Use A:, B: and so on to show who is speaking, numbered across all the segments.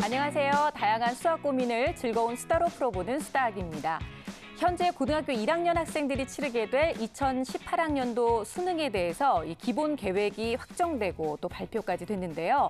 A: 안녕하세요. 다양한 수학 고민을 즐거운 수다로 풀어보는 수다학입니다. 현재 고등학교 1학년 학생들이 치르게 될 2018학년도 수능에 대해서 이 기본 계획이 확정되고 또 발표까지 됐는데요.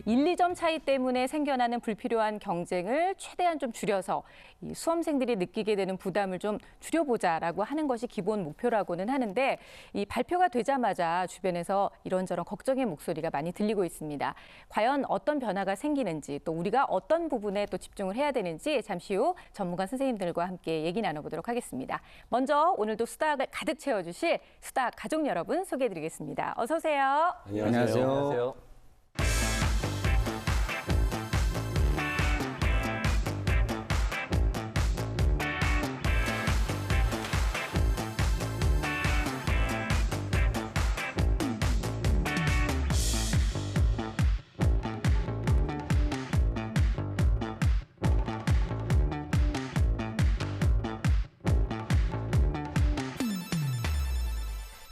A: 1, 2점 차이 때문에 생겨나는 불필요한 경쟁을 최대한 좀 줄여서 이 수험생들이 느끼게 되는 부담을 좀 줄여보자라고 하는 것이 기본 목표라고는 하는데 이 발표가 되자마자 주변에서 이런저런 걱정의 목소리가 많이 들리고 있습니다. 과연 어떤 변화가 생기는지 또 우리가 어떤 부분에 또 집중을 해야 되는지 잠시 후 전문가 선생님들과 함께 얘기 나눠보도록 하겠습니다. 먼저 오늘도 수다학을 가득 채워주실 수다학 가족 여러분 소개해드리겠습니다. 어서 오세요.
B: 안녕하세요.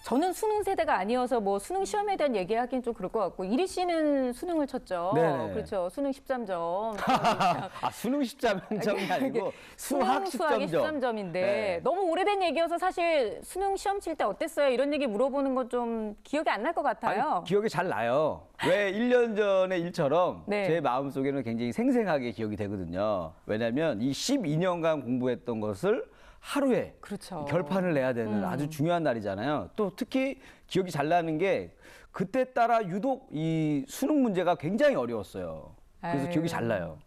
A: 저는 수능 세대가 아니어서 뭐 수능 시험에 대한 얘기하기는 좀 그럴 것 같고 이리 씨는 수능을 쳤죠.
B: 네네.
A: 그렇죠. 수능 13점.
B: 아, 수능 13점이 아니고 수학 10점점.
A: 13점인데
B: 네.
A: 너무 오래된 얘기여서 사실 수능 시험 칠 때 어땠어요? 이런 얘기 물어보는 건 좀 기억이 안 날 것 같아요.
B: 아니, 기억이 잘 나요. 왜 1년 전의 일처럼
A: 네.
B: 제 마음속에는 굉장히 생생하게 기억이 되거든요. 왜냐하면 이 12년간 공부했던 것을 하루에
A: 그렇죠.
B: 결판을 내야 되는 아주 중요한 날이잖아요. 또 특히 기억이 잘 나는 게 그때 따라 유독 이 수능 문제가 굉장히 어려웠어요. 그래서
A: 아유.
B: 기억이 잘 나요.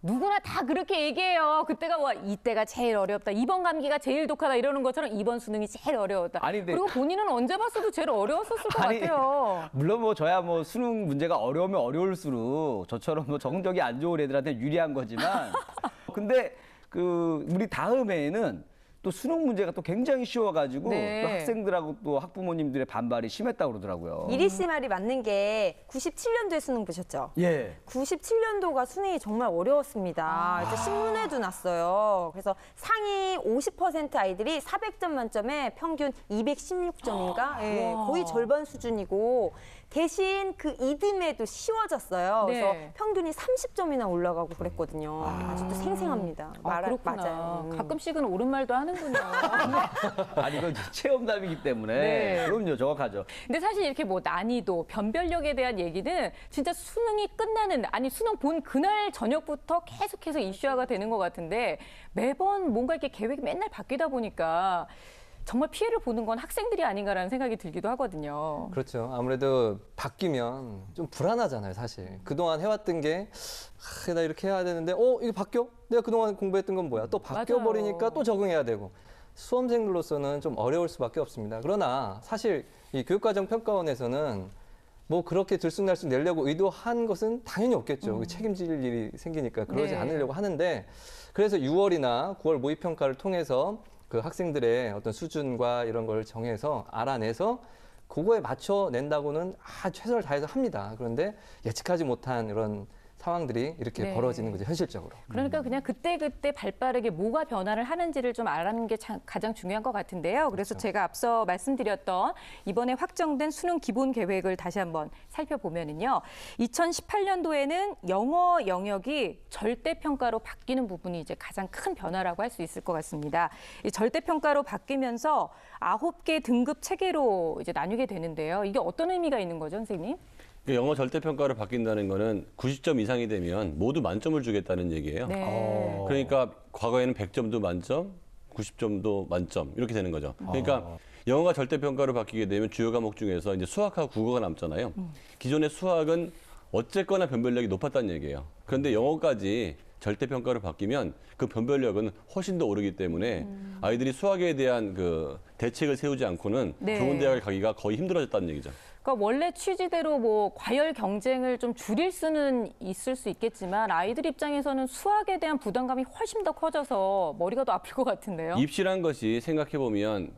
A: 누구나 다 그렇게 얘기해요. 그때가 와 이때가 제일 어렵다. 이번 감기가 제일 독하다 이러는 것처럼 이번 수능이 제일 어려웠다.
B: 아니, 근데-
A: 그리고 본인은 언제 봤어도 제일 어려웠었을 것
B: 아니,
A: 같아요.
B: 물론 뭐 저야 뭐 수능 문제가 어려우면 어려울수록 저처럼 뭐 성적이 안 좋은 애들한테 유리한 거지만 근데 그 우리 다음해에는 또 수능 문제가 또 굉장히 쉬워가지고
A: 네.
B: 또 학생들하고 또 학부모님들의 반발이 심했다고 그러더라고요.
C: 이리 씨 말이 맞는 게 97년도에 수능 보셨죠?
B: 예.
C: 97년도가 수능이 정말 어려웠습니다. 이제 신문에도 났어요. 그래서 상위 50% 아이들이 400점 만점에 평균 216점인가? 예,
A: 와.
C: 거의 절반 수준이고 대신 그 이듬해도 쉬워졌어요.
A: 네.
C: 그래서 평균이 30점이나 올라가고 그랬거든요. 아직도 생생합니다.
A: 그렇구나.
C: 맞아요.
A: 가끔씩은 옳은 말도 하는군요.
B: 아니 이건 체험담이기 때문에
A: 네.
B: 그럼요 정확하죠.
A: 근데 사실 이렇게 뭐 난이도, 변별력에 대한 얘기는 진짜 수능이 끝나는, 아니 수능 본 그날 저녁부터 계속해서 이슈화가 되는 것 같은데 매번 뭔가 이렇게 계획이 맨날 바뀌다 보니까 정말 피해를 보는 건 학생들이 아닌가라는 생각이 들기도 하거든요.
D: 그렇죠. 아무래도 바뀌면 좀 불안하잖아요, 사실. 그동안 해왔던 게, 나 이렇게 해야 되는데, 이거 바뀌어? 내가 그동안 공부했던 건 뭐야? 또 바뀌어버리니까
A: 맞아요.
D: 또 적응해야 되고. 수험생들로서는 좀 어려울 수밖에 없습니다. 그러나 사실 이 교육과정평가원에서는 뭐 그렇게 들쑥날쑥 내려고 의도한 것은 당연히 없겠죠. 책임질 일이 생기니까 그러지
A: 네.
D: 않으려고 하는데 그래서 6월이나 9월 모의평가를 통해서 그 학생들의 어떤 수준과 이런 걸 정해서 알아내서 그거에 맞춰 낸다고는 최선을 다해서 합니다. 그런데 예측하지 못한 이런 상황들이 이렇게
A: 네.
D: 벌어지는 거죠, 현실적으로.
A: 그러니까 그냥 그때그때 발빠르게 뭐가 변화를 하는지를 좀 알아는 게 가장 중요한 것 같은데요. 그래서 제가 앞서 말씀드렸던 이번에 확정된 수능 기본 계획을 다시 한번 살펴보면은요. 2018년도에는 영어 영역이 절대평가로 바뀌는 부분이 이제 가장 큰 변화라고 할 수 있을 것 같습니다. 이 절대평가로 바뀌면서 9개 등급 체계로 이제 나뉘게 되는데요. 이게 어떤 의미가 있는 거죠, 선생님?
E: 영어 절대평가로 바뀐다는 거는 90점 이상이 되면 모두 만점을 주겠다는 얘기예요.
A: 네.
E: 그러니까 과거에는 100점도 만점, 90점도 만점 이렇게 되는 거죠. 그러니까 영어가 절대평가로 바뀌게 되면 주요 과목 중에서 이제 수학하고 국어가 남잖아요. 기존의 수학은 어쨌거나 변별력이 높았다는 얘기예요. 그런데 영어까지 절대평가로 바뀌면 그 변별력은 훨씬 더 오르기 때문에 아이들이 수학에 대한 그 대책을 세우지 않고는
A: 네.
E: 좋은 대학을 가기가 거의 힘들어졌다는 얘기죠.
A: 그러니까 원래 취지대로 뭐 과열 경쟁을 좀 줄일 수는 있을 수 있겠지만 아이들 입장에서는 수학에 대한 부담감이 훨씬 더 커져서 머리가 더 아플 것 같은데요.
E: 입시란 것이 생각해 보면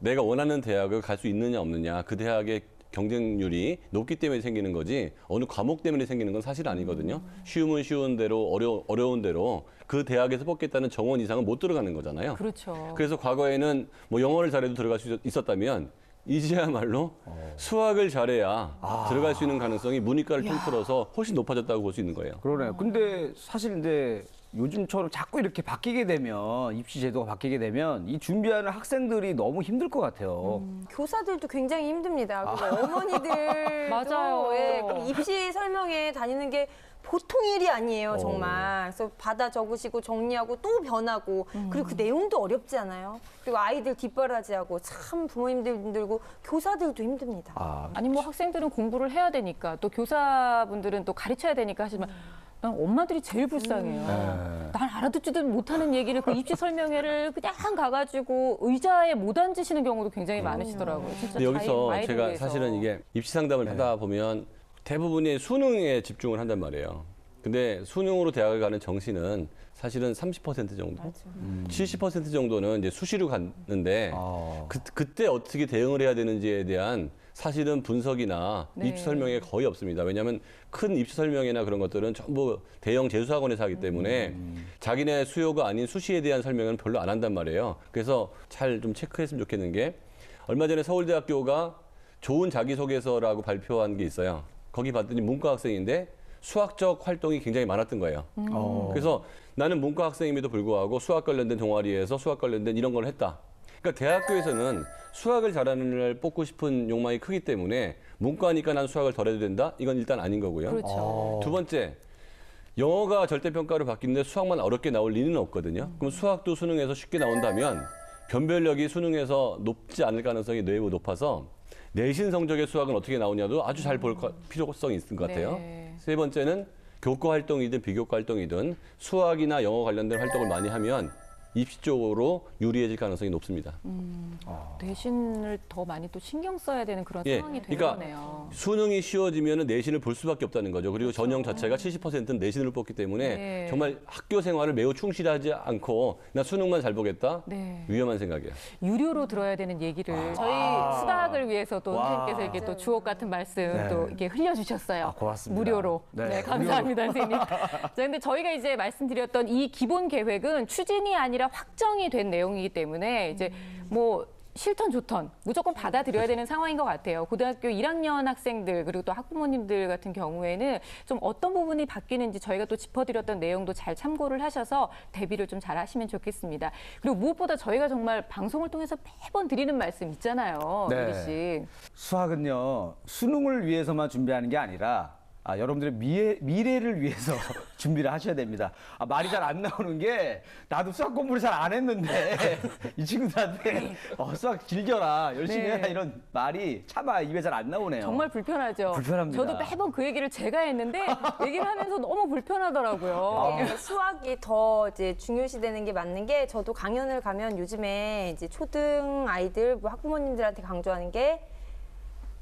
E: 내가 원하는 대학을 갈 수 있느냐 없느냐 그 대학의 경쟁률이 높기 때문에 생기는 거지 어느 과목 때문에 생기는 건 사실 아니거든요. 쉬우면 쉬운 대로 어려운 대로 그 대학에서 뽑겠다는 정원 이상은 못 들어가는 거잖아요.
A: 그렇죠.
E: 그래서 과거에는 뭐 영어를 잘해도 들어갈 수 있었다면 이제야말로 수학을 잘해야 들어갈 수 있는 가능성이 문이과를 통틀어서 훨씬 높아졌다고 볼 수 있는 거예요.
B: 그러네요. 근데 사실 근데 요즘처럼 자꾸 이렇게 바뀌게 되면 입시 제도가 바뀌게 되면 이 준비하는 학생들이 너무 힘들 것 같아요.
C: 교사들도 굉장히 힘듭니다. 그리고 어머니들
A: 맞아요.
C: 예, 그럼 입시 설명회 다니는 게 보통 일이 아니에요, 정말. 그래서 받아 적으시고 정리하고 또 변하고 그리고 그 내용도 어렵지 않아요. 그리고 아이들 뒷바라지하고 참 부모님들 힘들고 교사들도 힘듭니다.
A: 아니 뭐 학생들은 공부를 해야 되니까 또 교사분들은 또 가르쳐야 되니까 하지만 난 엄마들이 제일 불쌍해요. 난 알아듣지도 못하는 얘기를 그 입시 설명회를 그냥 가가지고 의자에 못 앉으시는 경우도 굉장히 많으시더라고요. 진짜
E: 근데 여기서
A: 아이를
E: 제가
A: 위해서.
E: 사실은 이게 입시 상담을 하다 보면 대부분이 수능에 집중을 한단 말이에요. 근데 수능으로 대학을 가는 정시는 사실은 30% 정도, 70% 정도는 이제 수시로 갔는데 그때 어떻게 대응을 해야 되는지에 대한 사실은 분석이나
A: 네.
E: 입시 설명에 거의 없습니다. 왜냐하면 큰 입시 설명회나 그런 것들은 전부 대형 재수학원에서 하기 때문에 자기네 수요가 아닌 수시에 대한 설명은 별로 안 한단 말이에요. 그래서 잘 좀 체크했으면 좋겠는 게 얼마 전에 서울대학교가 좋은 자기소개서라고 발표한 게 있어요. 거기 봤더니 문과 학생인데 수학적 활동이 굉장히 많았던 거예요. 그래서 나는 문과 학생임에도 불구하고 수학 관련된 동아리에서 수학 관련된 이런 걸 했다. 그러니까 대학교에서는 수학을 잘하는 애를 뽑고 싶은 욕망이 크기 때문에 문과니까 난 수학을 덜 해도 된다? 이건 일단 아닌 거고요.
A: 그렇죠.
E: 두 번째, 영어가 절대평가로 바뀌는데 수학만 어렵게 나올 리는 없거든요. 그럼 수학도 수능에서 쉽게 나온다면 변별력이 수능에서 높지 않을 가능성이 매우 높아서 내신 성적의 수학은 어떻게 나오냐도 아주 잘 볼 필요성이 있을 것 같아요.
A: 네.
E: 세 번째는 교과 활동이든 비교과 활동이든 수학이나 영어 관련된 활동을 많이 하면 입시 쪽으로 유리해질 가능성이 높습니다.
A: 내신을 더 많이 또 신경 써야 되는 그런
E: 예,
A: 상황이 된
E: 그러니까
A: 거네요.
E: 수능이 쉬워지면 내신을 볼 수밖에 없다는 거죠. 그리고 전형 자체가 70%는 내신을 뽑기 때문에
A: 네.
E: 정말 학교 생활을 매우 충실하지 않고 나 수능만 잘 보겠다?
A: 네.
E: 위험한 생각이에요.
A: 유료로 들어야 되는 얘기를 저희 수다학을 위해서 또 선생님께서 이렇게 또 주옥 같은 말씀
B: 네.
A: 또 이렇게 흘려주셨어요.
B: 고맙습니다.
A: 무료로.
B: 네,
A: 네, 감사합니다, 선생님. 자, 근데 저희가 이제 말씀드렸던 이 기본 계획은 추진이 아니라 확정이 된 내용이기 때문에 이제 뭐 싫던 좋던 무조건 받아들여야 되는 상황인 것 같아요. 고등학교 1학년 학생들 그리고 또 학부모님들 같은 경우에는 좀 어떤 부분이 바뀌는지 저희가 또 짚어드렸던 내용도 잘 참고를 하셔서 대비를 좀 잘 하시면 좋겠습니다. 그리고 무엇보다 저희가 정말 방송을 통해서 매번 드리는 말씀 있잖아요.
B: 네.
A: 유리 씨.
B: 수학은요 수능을 위해서만 준비하는 게 아니라 여러분들의 미래를 위해서 준비를 하셔야 됩니다. 말이 잘 안 나오는 게 나도 수학 공부를 잘 안 했는데 이 친구들한테 수학 즐겨라 열심히
A: 네.
B: 해라 이런 말이 차마 입에 잘 안 나오네요.
A: 정말 불편하죠.
B: 불편합니다.
A: 저도 매번 그 얘기를 제가 했는데 얘기를 하면서 너무 불편하더라고요.
C: 네, 수학이 더 이제 중요시되는 게 맞는 게 저도 강연을 가면 요즘에 이제 초등 아이들 뭐 학부모님들한테 강조하는 게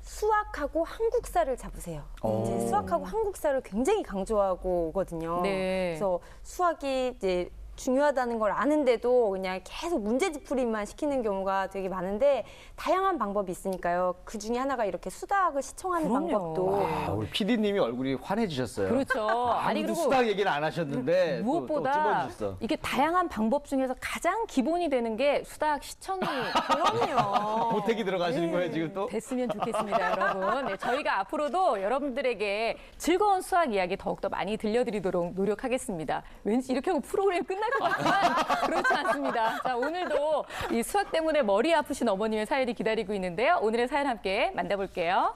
C: 수학하고 한국사를 잡으세요. 이제 수학하고 한국사를 굉장히 강조하고 오거든요.
A: 네.
C: 그래서 수학이 이제 중요하다는 걸 아는데도 그냥 계속 문제집풀이만 시키는 경우가 되게 많은데 다양한 방법이 있으니까요. 그 중에 하나가 이렇게 수다학을 시청하는
A: 그럼요.
C: 방법도
B: 우리 PD님이 얼굴이 환해지셨어요.
A: 그렇죠. 아니
B: 아무도
A: 그리고
B: 수학 얘기를 안 하셨는데
A: 무엇보다
B: 또 찝어주셨어.
A: 이게 다양한 방법 중에서 가장 기본이 되는 게 수다학 시청이
C: 그럼요.
B: 보태기 들어가시는 거예요 지금 또?
A: 됐으면 좋겠습니다, 여러분. 네, 저희가 앞으로도 여러분들에게 즐거운 수학 이야기 더욱더 많이 들려드리도록 노력하겠습니다. 왠지 이렇게 하고 프로그램이 끝날 것 같지만 그렇지 않습니다. 자, 오늘도 이 수학 때문에 머리 아프신 어머님의 사연이 기다리고 있는데요. 오늘의 사연 함께 만나볼게요.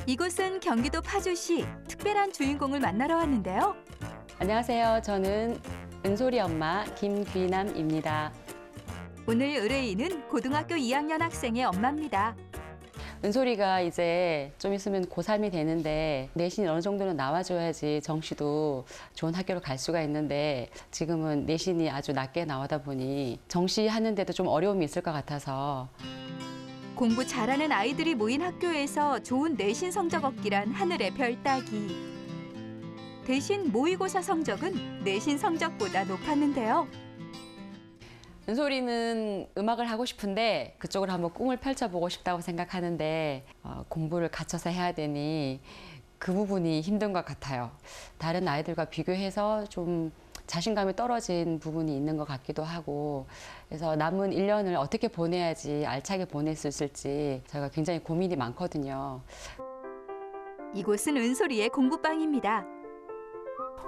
F: 이곳은 경기도 파주시 특별한 주인공을 만나러 왔는데요.
G: 안녕하세요. 저는 은솔이 엄마 김귀남입니다.
F: 오늘 의뢰인은 고등학교 2학년 학생의 엄마입니다.
G: 은솔이가 이제 좀 있으면 고3이 되는데 내신이 어느 정도는 나와줘야지 정시도 좋은 학교로 갈 수가 있는데 지금은 내신이 아주 낮게 나오다 보니 정시 하는데도 좀 어려움이 있을 것 같아서
F: 공부 잘하는 아이들이 모인 학교에서 좋은 내신 성적 얻기란 하늘의 별 따기. 대신 모의고사 성적은 내신 성적보다 높았는데요.
G: 은솔이는 음악을 하고 싶은데 그쪽으로 한번 꿈을 펼쳐보고 싶다고 생각하는데 공부를 갖춰서 해야 되니 그 부분이 힘든 것 같아요. 다른 아이들과 비교해서 좀 자신감이 떨어진 부분이 있는 것 같기도 하고 그래서 남은 1년을 어떻게 보내야지 알차게 보낼 수 있을지 제가 굉장히 고민이 많거든요.
F: 이곳은 은솔이의 공부방입니다.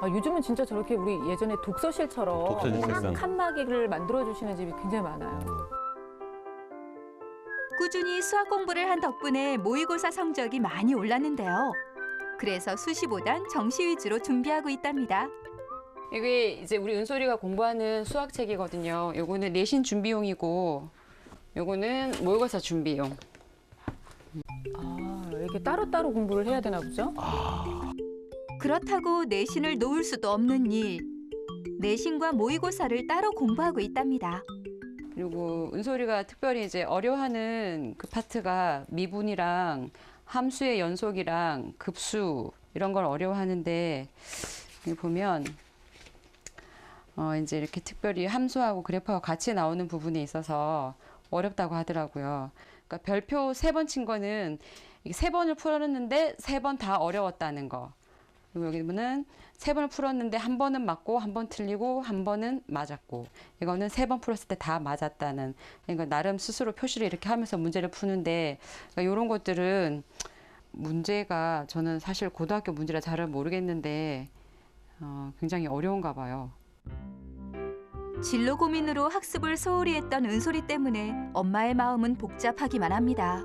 A: 요즘은 진짜 저렇게 우리 예전에 독서실처럼
E: 독서실 책상.
A: 칸막이를 만들어주시는 집이 굉장히 많아요.
F: 꾸준히 수학 공부를 한 덕분에 모의고사 성적이 많이 올랐는데요. 그래서 수시보단 정시 위주로 준비하고 있답니다.
G: 이게 이제 우리 은솔이가 공부하는 수학책이거든요. 요거는 내신 준비용이고 요거는 모의고사 준비용.
A: 이렇게 따로따로 공부를 해야 되나 보죠?
F: 그렇다고 내신을 놓을 수도 없는 일. 내신과 모의고사를 따로 공부하고 있답니다.
G: 그리고 은솔이가 특별히 이제 어려워하는 그 파트가 미분이랑 함수의 연속이랑 급수 이런 걸 어려워하는데 여기 보면 이제 이렇게 특별히 함수하고 그래프하고 같이 나오는 부분에 있어서 어렵다고 하더라고요. 그러니까 별표 3번 친 거는 3번을 풀었는데 3번 다 어려웠다는 거. 그리고 여기 보면 3번을 풀었는데 한 번은 맞고 한 번 틀리고 한 번은 맞았고 이거는 3번 풀었을 때 다 맞았다는 그러니까 나름 스스로 표시를 이렇게 하면서 문제를 푸는데 그러니까 이런 것들은 문제가 저는 사실 고등학교 문제라 잘 모르겠는데 굉장히 어려운가 봐요.
F: 진로 고민으로 학습을 소홀히 했던 은솔이 때문에 엄마의 마음은 복잡하기만 합니다.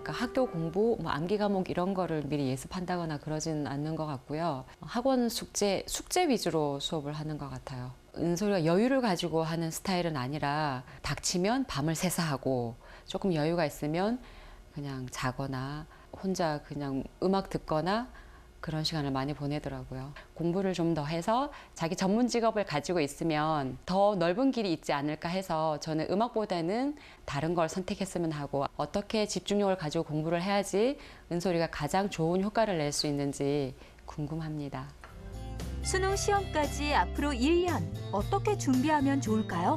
G: 그러니까 학교 공부, 뭐 암기 과목 이런 거를 미리 예습한다거나 그러진 않는 것 같고요. 학원 숙제 위주로 수업을 하는 것 같아요. 은솔이가 여유를 가지고 하는 스타일은 아니라 닥치면 밤을 새서 하고 조금 여유가 있으면 그냥 자거나 혼자 그냥 음악 듣거나 그런 시간을 많이 보내더라고요. 공부를 좀 더 해서 자기 전문 직업을 가지고 있으면 더 넓은 길이 있지 않을까 해서 저는 음악보다는 다른 걸 선택했으면 하고 어떻게 집중력을 가지고 공부를 해야지 은솔이가 가장 좋은 효과를 낼 수 있는지 궁금합니다.
F: 수능 시험까지 앞으로 1년 어떻게 준비하면 좋을까요?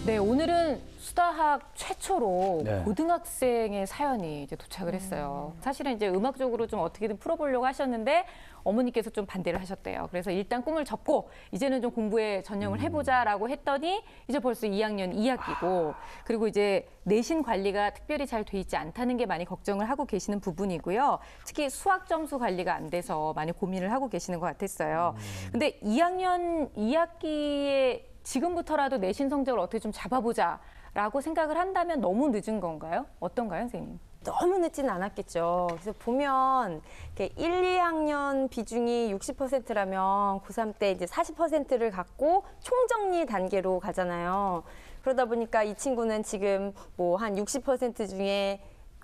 A: 네, 오늘은 수다학 최초로
B: 네.
A: 고등학생의 사연이 이제 도착을 했어요. 사실은 이제 음악적으로 좀 어떻게든 풀어보려고 하셨는데 어머니께서 좀 반대를 하셨대요. 그래서 일단 꿈을 접고 이제는 좀 공부에 전념을 해보자라고 했더니 이제 벌써 2학년 2학기고 그리고 이제 내신 관리가 특별히 잘 돼 있지 않다는 게 많이 걱정을 하고 계시는 부분이고요. 특히 수학 점수 관리가 안 돼서 많이 고민을 하고 계시는 것 같았어요. 근데 2학년 2학기에 지금부터라도 내신 성적을 어떻게 좀 잡아보자라고 생각을 한다면 너무 늦은 건가요? 어떤가요, 선생님?
C: 너무 늦지는 않았겠죠. 그래서 보면 이렇게 1, 2학년 비중이 60%라면 고3 때 이제 40%를 갖고 총정리 단계로 가잖아요. 그러다 보니까 이 친구는 지금 뭐 한 60% 중에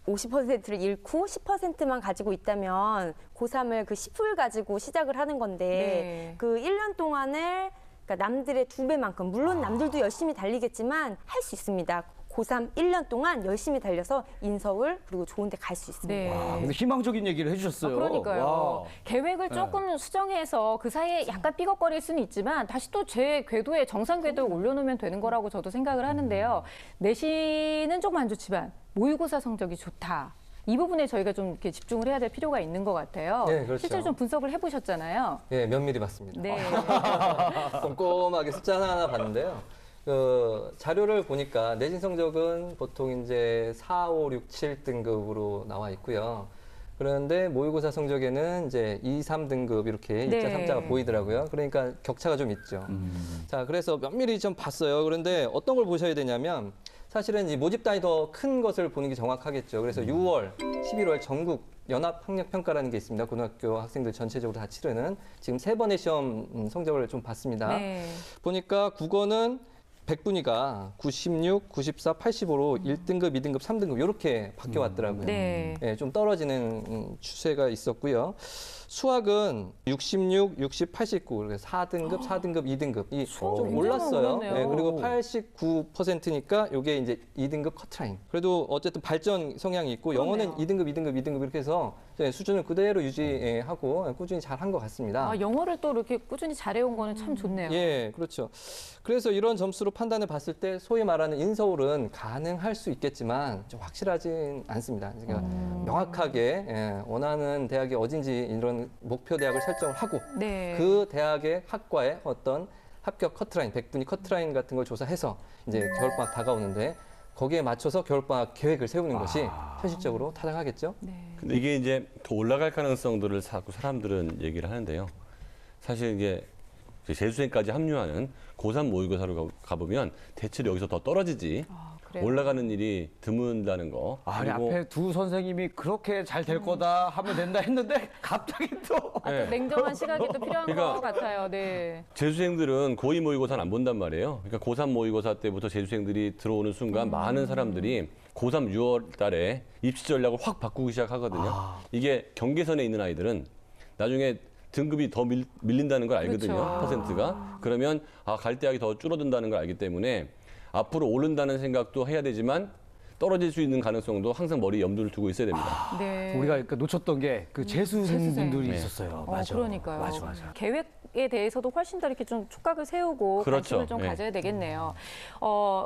C: 50%를 잃고 10%만 가지고 있다면 고3을 그 10을 가지고 시작을 하는 건데
A: 네.
C: 그 1년 동안을 그러니까 남들의 2배만큼 물론 남들도 열심히 달리겠지만 할 수 있습니다. 고3 1년 동안 열심히 달려서 인서울 그리고 좋은 데 갈 수 있습니다.
A: 네.
B: 근데 희망적인 얘기를 해주셨어요.
A: 그러니까요.
B: 와.
A: 계획을 조금 수정해서 그 사이에 약간 삐걱거릴 수는 있지만 다시 또 제 궤도에 정상 궤도에 올려놓으면 되는 거라고 저도 생각을 하는데요. 내신은 조금 안 좋지만 모의고사 성적이 좋다. 이 부분에 저희가 좀 이렇게 집중을 해야 될 필요가 있는 것 같아요.
D: 네, 그렇죠.
A: 실제로 좀 분석을 해보셨잖아요.
D: 예, 면밀히 봤습니다.
A: 네.
D: 꼼꼼하게 숫자 하나 봤는데요. 그 자료를 보니까 내신 성적은 보통 이제 4, 5, 6, 7등급으로 나와 있고요. 그런데 모의고사 성적에는 이제 2, 3등급 이렇게
A: 네.
D: 2자, 3자가 보이더라고요. 그러니까 격차가 좀 있죠. 자, 그래서 면밀히 좀 봤어요. 그런데 어떤 걸 보셔야 되냐면 사실은 이 모집단이 더 큰 것을 보는 게 정확하겠죠. 그래서 6월, 11월 전국 연합학력평가라는 게 있습니다. 고등학교 학생들 전체적으로 다 치르는 지금 3번의 시험 성적을 좀 봤습니다.
A: 네.
D: 보니까 국어는 100분위가 96, 94, 85로 1등급, 2등급, 3등급 이렇게 바뀌어 왔더라고요.
A: 네.
D: 예, 좀 떨어지는 추세가 있었고요. 수학은 66, 60, 89, 그래서 4등급, 4등급, 2등급 이 좀
A: 굉장히
D: 올랐어요.
A: 올랐네요.
D: 예, 그리고 89%니까 이게 이제 2등급 커트라인. 그래도 어쨌든 발전 성향이 있고 영어는
A: 그러네요.
D: 2등급, 2등급, 2등급 이렇게 해서 이제 수준을 그대로 유지하고 꾸준히 잘한 것 같습니다.
A: 영어를 또 이렇게 꾸준히 잘해온 거는 참 좋네요.
D: 예, 그렇죠. 그래서 이런 점수로 판단해 봤을 때 소위 말하는 인서울은 가능할 수 있겠지만 좀 확실하진 않습니다. 그러니까 명확하게 원하는 대학이 어딘지 이런 목표 대학을 설정을 하고
A: 네.
D: 그 대학의 학과의 어떤 합격 커트라인, 백분위 커트라인 같은 걸 조사해서 이제 겨울방학 다가오는데 거기에 맞춰서 겨울방학 계획을 세우는 것이 현실적으로 타당하겠죠.
E: 근데 이게 이제 더 올라갈 가능성들을 자꾸 사람들은 얘기를 하는데요. 사실 이게 재수생까지 합류하는 고3 모의고사로 가보면 대체로 여기서 더 떨어지지
A: 그래요?
E: 올라가는 일이 드문다는 거.
B: 아니,
E: 그리고
B: 앞에 두 선생님이 그렇게 잘 될 거다 하면 된다 했는데 갑자기 또
E: 네.
A: 냉정한 시각이 또 필요한
E: 그러니까
A: 것 같아요. 네.
E: 재수생들은 고2 모의고사는 안 본단 말이에요. 그러니까 고3 모의고사 때부터 재수생들이 들어오는 순간 많은 사람들이 고3 6월 달에 입시 전략을 확 바꾸기 시작하거든요. 이게 경계선에 있는 아이들은 나중에 등급이 더 밀린다는 걸 알거든요.
A: 그렇죠.
E: 퍼센트가. 그러면 갈 대학이 더 줄어든다는 걸 알기 때문에 앞으로 오른다는 생각도 해야 되지만 떨어질 수 있는 가능성도 항상 머리에 염두를 두고 있어야 됩니다.
A: 네.
B: 우리가 그러니까 놓쳤던 게 그 재수생분들이
E: 네.
B: 있었어요. 맞아.
A: 그러니까요.
B: 맞아.
A: 계획에 대해서도 훨씬 더 이렇게 좀 촉각을 세우고
E: 그렇죠.
A: 관심을 좀
E: 네.
A: 가져야 되겠네요.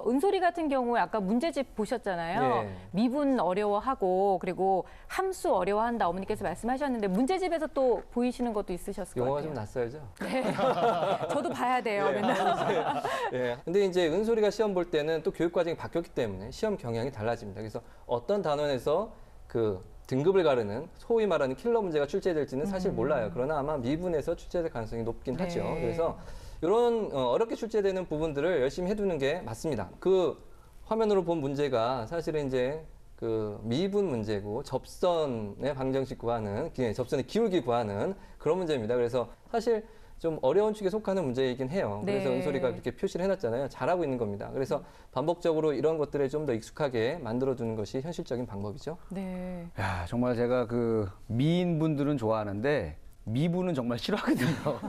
A: 은솔이 같은 경우에 아까 문제집 보셨잖아요.
D: 네.
A: 미분 어려워하고 그리고 함수 어려워한다 어머니께서 말씀하셨는데 문제집에서 또 보이시는 것도 있으셨을 것
D: 영어가 좀
A: 같아요.
D: 낯설죠.
A: 저도 봐야 돼요. 맨날.
D: 예. 근데 이제 은솔이가 시험 볼 때는 또 교육 과정이 바뀌었기 때문에 시험 경향이 달라집니다. 그래서 어떤 단원에서 그 등급을 가르는 소위 말하는 킬러 문제가 출제될지는 사실 몰라요. 그러나 아마 미분에서 출제될 가능성이 높긴
A: 네.
D: 하죠. 그래서 이런 어렵게 출제되는 부분들을 열심히 해두는 게 맞습니다. 그 화면으로 본 문제가 사실은 이제 그 미분 문제고 접선의 방정식 구하는, 접선의 기울기 구하는 그런 문제입니다. 그래서 사실 좀 어려운 축에 속하는 문제이긴 해요. 그래서
A: 네.
D: 은솔이가 그렇게 표시를 해놨잖아요. 잘하고 있는 겁니다. 그래서 반복적으로 이런 것들에 좀 더 익숙하게 만들어두는 것이 현실적인 방법이죠.
A: 네.
B: 야, 정말 제가 그 미인분들은 좋아하는데 미분은 정말 싫어하거든요.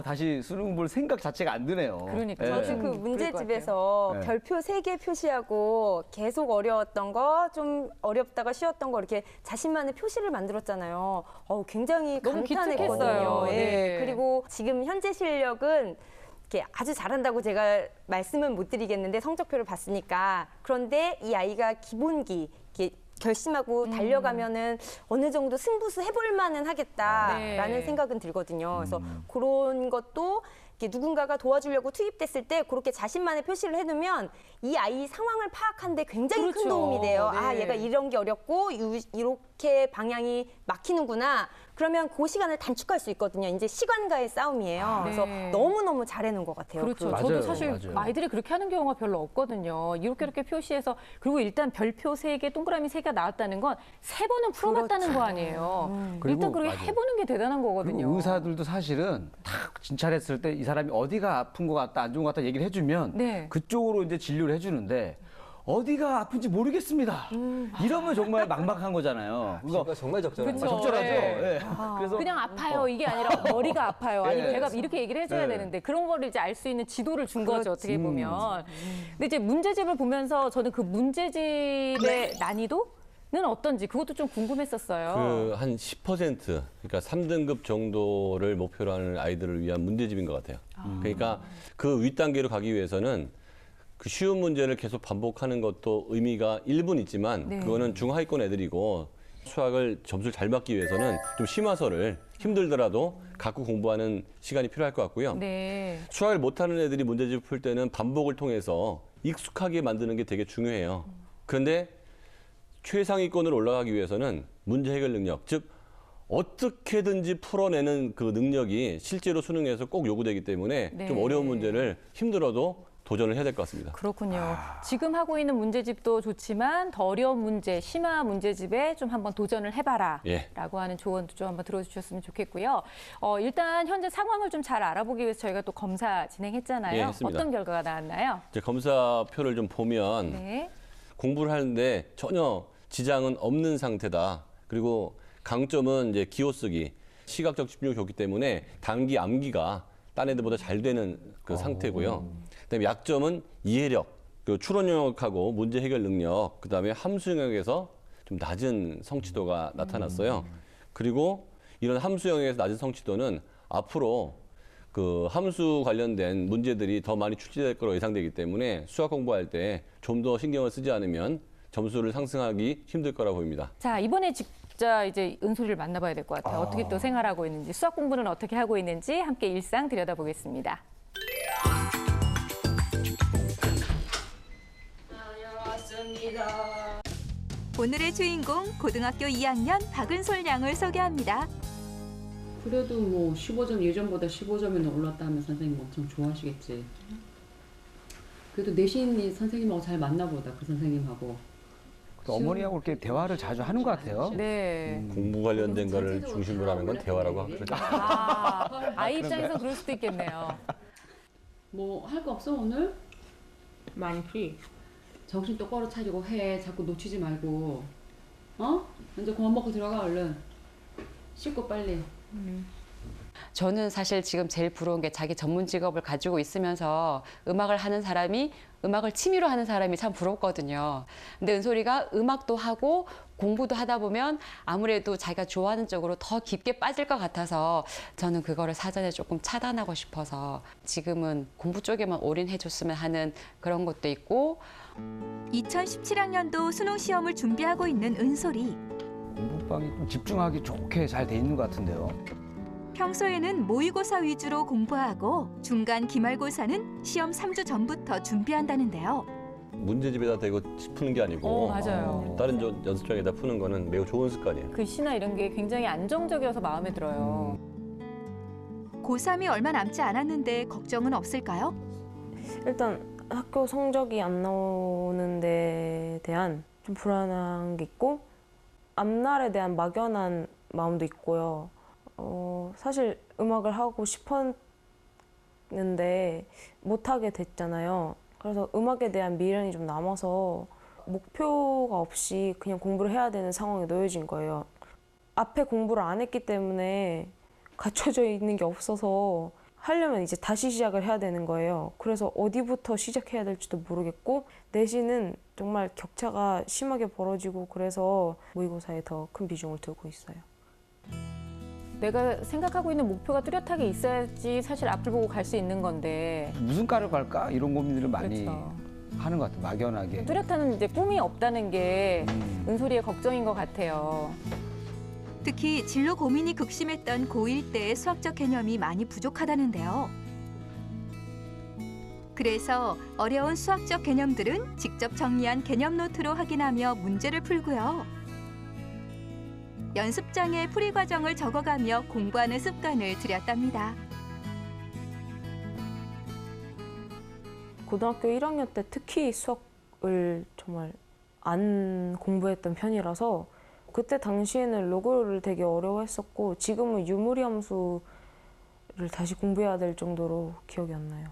B: 다시 수능 볼 생각 자체가 안 드네요.
A: 그러니까요.
B: 예.
C: 저도 그
A: 그럴 것
C: 문제집에서
B: 같아요. 네.
C: 별표 3개 표시하고 계속 어려웠던 거, 좀 어렵다가 쉬웠던 거 이렇게 자신만의 표시를 만들었잖아요. 굉장히
A: 너무
C: 감탄했거든요.
A: 기특했어요.
C: 예.
A: 네.
C: 그리고 지금 현재 실력은 이렇게 아주 잘한다고 제가 말씀은 못 드리겠는데 성적표를 봤으니까. 그런데 이 아이가 기본기 이렇게 결심하고 달려가면은 어느 정도 승부수 해볼 만은 하겠다라는
A: 네.
C: 생각은 들거든요. 그래서 그런 것도 이렇게 누군가가 도와주려고 투입됐을 때 그렇게 자신만의 표시를 해두면 이 아이 상황을 파악하는데 굉장히 큰
A: 그렇죠.
C: 도움이 돼요.
A: 네.
C: 얘가 이런 게 어렵고 이렇게 방향이 막히는구나. 그러면 그 시간을 단축할 수 있거든요. 이제 시간과의 싸움이에요. 그래서
A: 네.
C: 너무너무 잘해놓은 것 같아요.
A: 그렇죠.
B: 맞아요,
A: 저도 사실
B: 맞아요.
A: 아이들이 그렇게 하는 경우가 별로 없거든요. 이렇게 표시해서 그리고 일단 별표 3개, 동그라미 3개가 나왔다는 건 3번은 풀어봤다는 거 아니에요.
B: 그리고
A: 일단 그렇게
B: 맞아요.
A: 해보는 게 대단한 거거든요.
B: 그리고 의사들도 사실은 딱 진찰했을 때 이 사람이 어디가 아픈 것 같다, 안 좋은 것 같다 얘기를 해주면
A: 네.
B: 그쪽으로 이제 진료를 해주는데 어디가 아픈지 모르겠습니다. 이러면 정말 막막한 거잖아요.
D: 그러니까 정말 적절한
A: 그쵸.
D: 거죠.
B: 적절하죠.
A: 네.
B: 예. 그래서
A: 그냥 아파요 이게 아니라 머리가 아파요 아니면
B: 예.
A: 배가 이렇게 얘기를 해줘야
B: 네.
A: 되는데 그런 거를 이제 알 수 있는 지도를 준 거죠 어떻게 보면. 근데 이제 문제집을 보면서 저는 그 문제집의 난이도는 어떤지 그것도 좀 궁금했었어요.
E: 그 한 10% 그러니까 3등급 정도를 목표로 하는 아이들을 위한 문제집인 것 같아요. 그러니까 그 윗단계로 가기 위해서는 그 쉬운 문제를 계속 반복하는 것도 의미가 일부는 있지만
A: 네.
E: 그거는 중하위권 애들이고 수학을 점수를 잘 받기 위해서는 좀 심화서를 힘들더라도 갖고 공부하는 시간이 필요할 것 같고요.
A: 네.
E: 수학을 못하는 애들이 문제집 풀 때는 반복을 통해서 익숙하게 만드는 게 되게 중요해요. 그런데 최상위권으로 올라가기 위해서는 문제 해결 능력, 즉 어떻게든지 풀어내는 그 능력이 실제로 수능에서 꼭 요구되기 때문에
A: 네.
E: 좀 어려운 문제를 힘들어도 도전을 해야 될 것 같습니다.
A: 그렇군요. 지금 하고 있는 문제집도 좋지만 더 어려운 문제, 심화 문제집에 좀 한번 도전을 해봐라
E: 예.
A: 라고 하는 조언도 좀 한번 들어주셨으면 좋겠고요. 일단 현재 상황을 좀 잘 알아보기 위해서 저희가 또 검사 진행했잖아요.
E: 예, 했습니다.
A: 어떤 결과가 나왔나요?
E: 이제 검사표를 좀 보면
A: 네.
E: 공부를 하는데 전혀 지장은 없는 상태다. 그리고 강점은 이제 기호 쓰기, 시각적 집중력이 좋기 때문에 단기 암기가 딴 애들보다 잘 되는 그 상태고요. 그다음에 약점은 이해력, 그 추론 영역하고 문제 해결 능력, 그다음에 함수 영역에서 좀 낮은 성취도가 나타났어요. 그리고 이런 함수 영역에서 낮은 성취도는 앞으로 그 함수 관련된 문제들이 더 많이 출제될 거로 예상되기 때문에 수학 공부할 때 좀 더 신경을 쓰지 않으면 점수를 상승하기 힘들 거라 보입니다.
A: 자, 이번에 진짜 이제 은솔이를 만나봐야 될 것 같아요. 어떻게 또 생활하고 있는지, 수학 공부는 어떻게 하고 있는지 함께 일상 들여다보겠습니다.
F: 오늘의 주인공 고등학교 2학년 박은솔 양을 소개합니다.
G: 그래도 뭐 15점 예전보다 15점이나 올랐다 하면 선생님 엄청 좋아하시겠지. 그래도 내신이 선생님하고 잘 맞나 보다, 그 선생님하고.
B: 또 어머니하고 이렇게 대화를 자주 하는 것 같아요.
A: 네.
E: 공부 관련된 거를 중심으로 하는 건 대화라고 그러죠.
A: 아이 입장에서 그럴 수도 있겠네요.
G: 뭐 할 거 없어 오늘?
C: 많지.
G: 정신 똑바로 차리고 해. 자꾸 놓치지 말고. 어? 이제 그만 먹고 들어가 얼른. 씻고 빨리. 저는 사실 지금 제일 부러운 게 자기 전문 직업을 가지고 있으면서 음악을 하는 사람이, 음악을 취미로 하는 사람이 참 부럽거든요. 근데 은솔이가 음악도 하고 공부도 하다 보면 아무래도 자기가 좋아하는 쪽으로 더 깊게 빠질 것 같아서 저는 그거를 사전에 조금 차단하고 싶어서 지금은 공부 쪽에만 올인해줬으면 하는 그런 것도 있고.
F: 2017학년도 수능 시험을 준비하고 있는 은솔이.
B: 공부방이 좀 집중하기 좋게 잘 돼 있는 것 같은데요.
F: 평소에는 모의고사 위주로 공부하고 중간 기말고사는 시험 3주 전부터 준비한다는데요.
E: 문제집에다 대고 푸는 게 아니고
A: 맞아요.
E: 다른 연습장에다 푸는 거는 매우 좋은 습관이에요.
A: 글씨나 이런 게 굉장히 안정적이어서 마음에 들어요.
F: 고3이 얼마 남지 않았는데 걱정은 없을까요?
C: 일단 학교 성적이 안 나오는 데에 대한 좀 불안한 게 있고 앞날에 대한 막연한 마음도 있고요. 사실 음악을 하고 싶었는데 못하게 됐잖아요. 그래서 음악에 대한 미련이 좀 남아서 목표가 없이 그냥 공부를 해야 되는 상황에 놓여진 거예요. 앞에 공부를 안 했기 때문에 갖춰져 있는 게 없어서 하려면 이제 다시 시작을 해야 되는 거예요. 그래서 어디부터 시작해야 될지도 모르겠고 내신은 정말 격차가 심하게 벌어지고 그래서 모의고사에 더 큰 비중을 두고 있어요.
A: 내가 생각하고 있는 목표가 뚜렷하게 있어야지 사실 앞을 보고 갈 수 있는 건데.
B: 무슨 과를 갈까? 이런 고민들을 많이
A: 그렇죠.
B: 하는 것 같아요. 막연하게.
A: 뚜렷한 이제 꿈이 없다는 게 은솔이의 걱정인 것 같아요.
F: 특히 진로 고민이 극심했던 고1 때의 수학적 개념이 많이 부족하다는데요. 그래서 어려운 수학적 개념들은 직접 정리한 개념 노트로 확인하며 문제를 풀고요. 연습장에 풀이 과정을 적어가며 공부하는 습관을 들였답니다.
C: 고등학교 1학년 때 특히 수학을 정말 안 공부했던 편이라서 그때 당시에는 로그를 되게 어려워했었고 지금은 유무리 함수를 다시 공부해야 될 정도로 기억이 안 나요.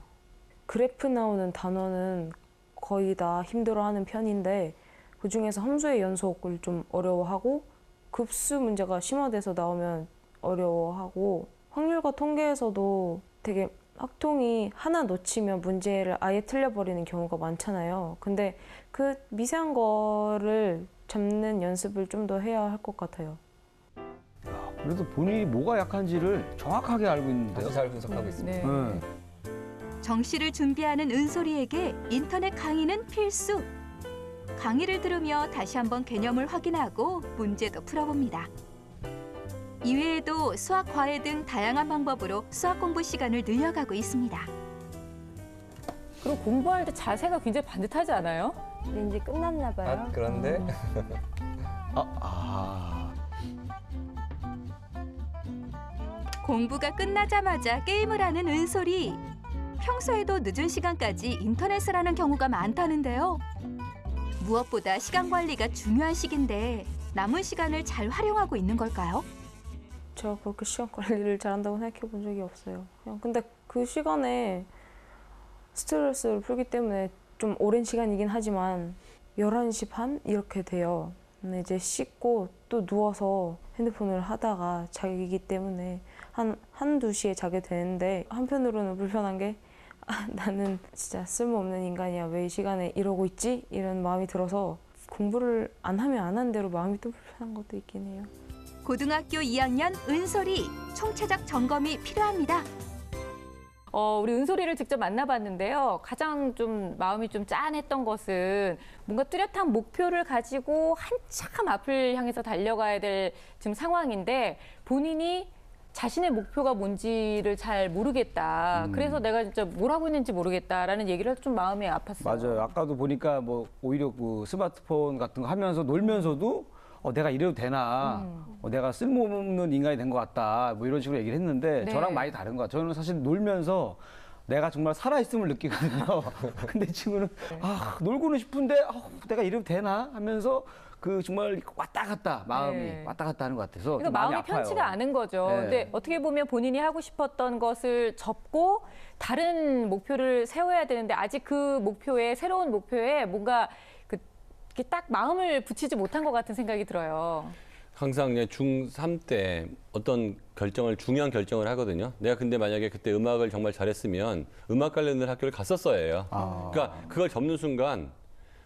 C: 그래프 나오는 단원은 거의 다 힘들어하는 편인데 그중에서 함수의 연속을 좀 어려워하고 급수 문제가 심화돼서 나오면 어려워하고 확률과 통계에서도 되게 학통이 하나 놓치면 문제를 아예 틀려버리는 경우가 많잖아요. 근데 그 미세한 거를 잡는 연습을 좀 더 해야 할 것 같아요.
B: 그래도 본인이 뭐가 약한지를 정확하게 알고 있는데요.
D: 아주 잘 분석하고 있습니다.
B: 네.
F: 정시를 준비하는 은솔이에게 인터넷 강의는 필수. 강의를 들으며 다시 한번 개념을 확인하고 문제도 풀어봅니다. 이외에도 수학, 과외 등 다양한 방법으로 수학 공부 시간을 늘려가고 있습니다.
A: 그리고 공부할 때 자세가 굉장히 반듯하지 않아요?
C: 이제 끝났나 봐요.
D: 그런데
F: 공부가 끝나자마자 게임을 하는 은솔이. 평소에도 늦은 시간까지 인터넷을 하는 경우가 많다는데요. 무엇보다 시간 관리가 중요한 시기인데 남은 시간을 잘 활용하고 있는 걸까요?
C: 제가 그렇게 시간 관리를 잘한다고 생각해 본 적이 없어요. 그냥 근데 그 시간에 스트레스를 풀기 때문에 좀 오랜 시간이긴 하지만 11시 반 이렇게 돼요. 근데 이제 씻고 또 누워서 핸드폰을 하다가 자기 때문에 한두 시에 자게 되는데 한편으로는 불편한 게 나는 진짜 쓸모없는 인간이야. 왜 이 시간에 이러고 있지? 이런 마음이 들어서 공부를 안 하면 안 한 대로 마음이 또 불편한 것도 있긴 해요.
F: 고등학교 2학년 은솔이 총체적 점검이 필요합니다.
A: 우리 은솔이를 직접 만나봤는데요. 가장 좀 마음이 좀 짠했던 것은 뭔가 뚜렷한 목표를 가지고 한참 앞을 향해서 달려가야 될 지금 상황인데 본인이 자신의 목표가 뭔지를 잘 모르겠다. 그래서 내가 진짜 뭘 하고 있는지 모르겠다라는 얘기를 해서 좀 마음이 아팠어요.
B: 맞아요. 아까도 보니까 뭐 오히려 그 스마트폰 같은 거 하면서 놀면서도 내가 이래도 되나? 내가 쓸모없는 인간이 된 것 같다. 뭐 이런 식으로 얘기를 했는데
A: 네.
B: 저랑 많이 다른 것 같아요. 저는 사실 놀면서 내가 정말 살아있음을 느끼거든요. 근데 지금은 놀고는 싶은데 내가 이래도 되나? 하면서 그 정말 왔다 갔다 마음이
A: 네.
B: 왔다 갔다 하는 것 같아서
A: 그러니까
B: 좀 마음이
A: 마음이
B: 아파요.
A: 편치가 않은 거죠.
B: 네.
A: 근데 어떻게 보면 본인이 하고 싶었던 것을 접고 다른 목표를 세워야 되는데 아직 그 목표에 새로운 목표에 뭔가 이렇게 딱 마음을 붙이지 못한 것 같은 생각이 들어요.
E: 항상 중3 때 어떤 중요한 결정을 하거든요. 내가 근데 만약에 그때 음악을 정말 잘했으면 음악 관련된 학교를 갔었어야 해요. 그러니까 그걸 접는 순간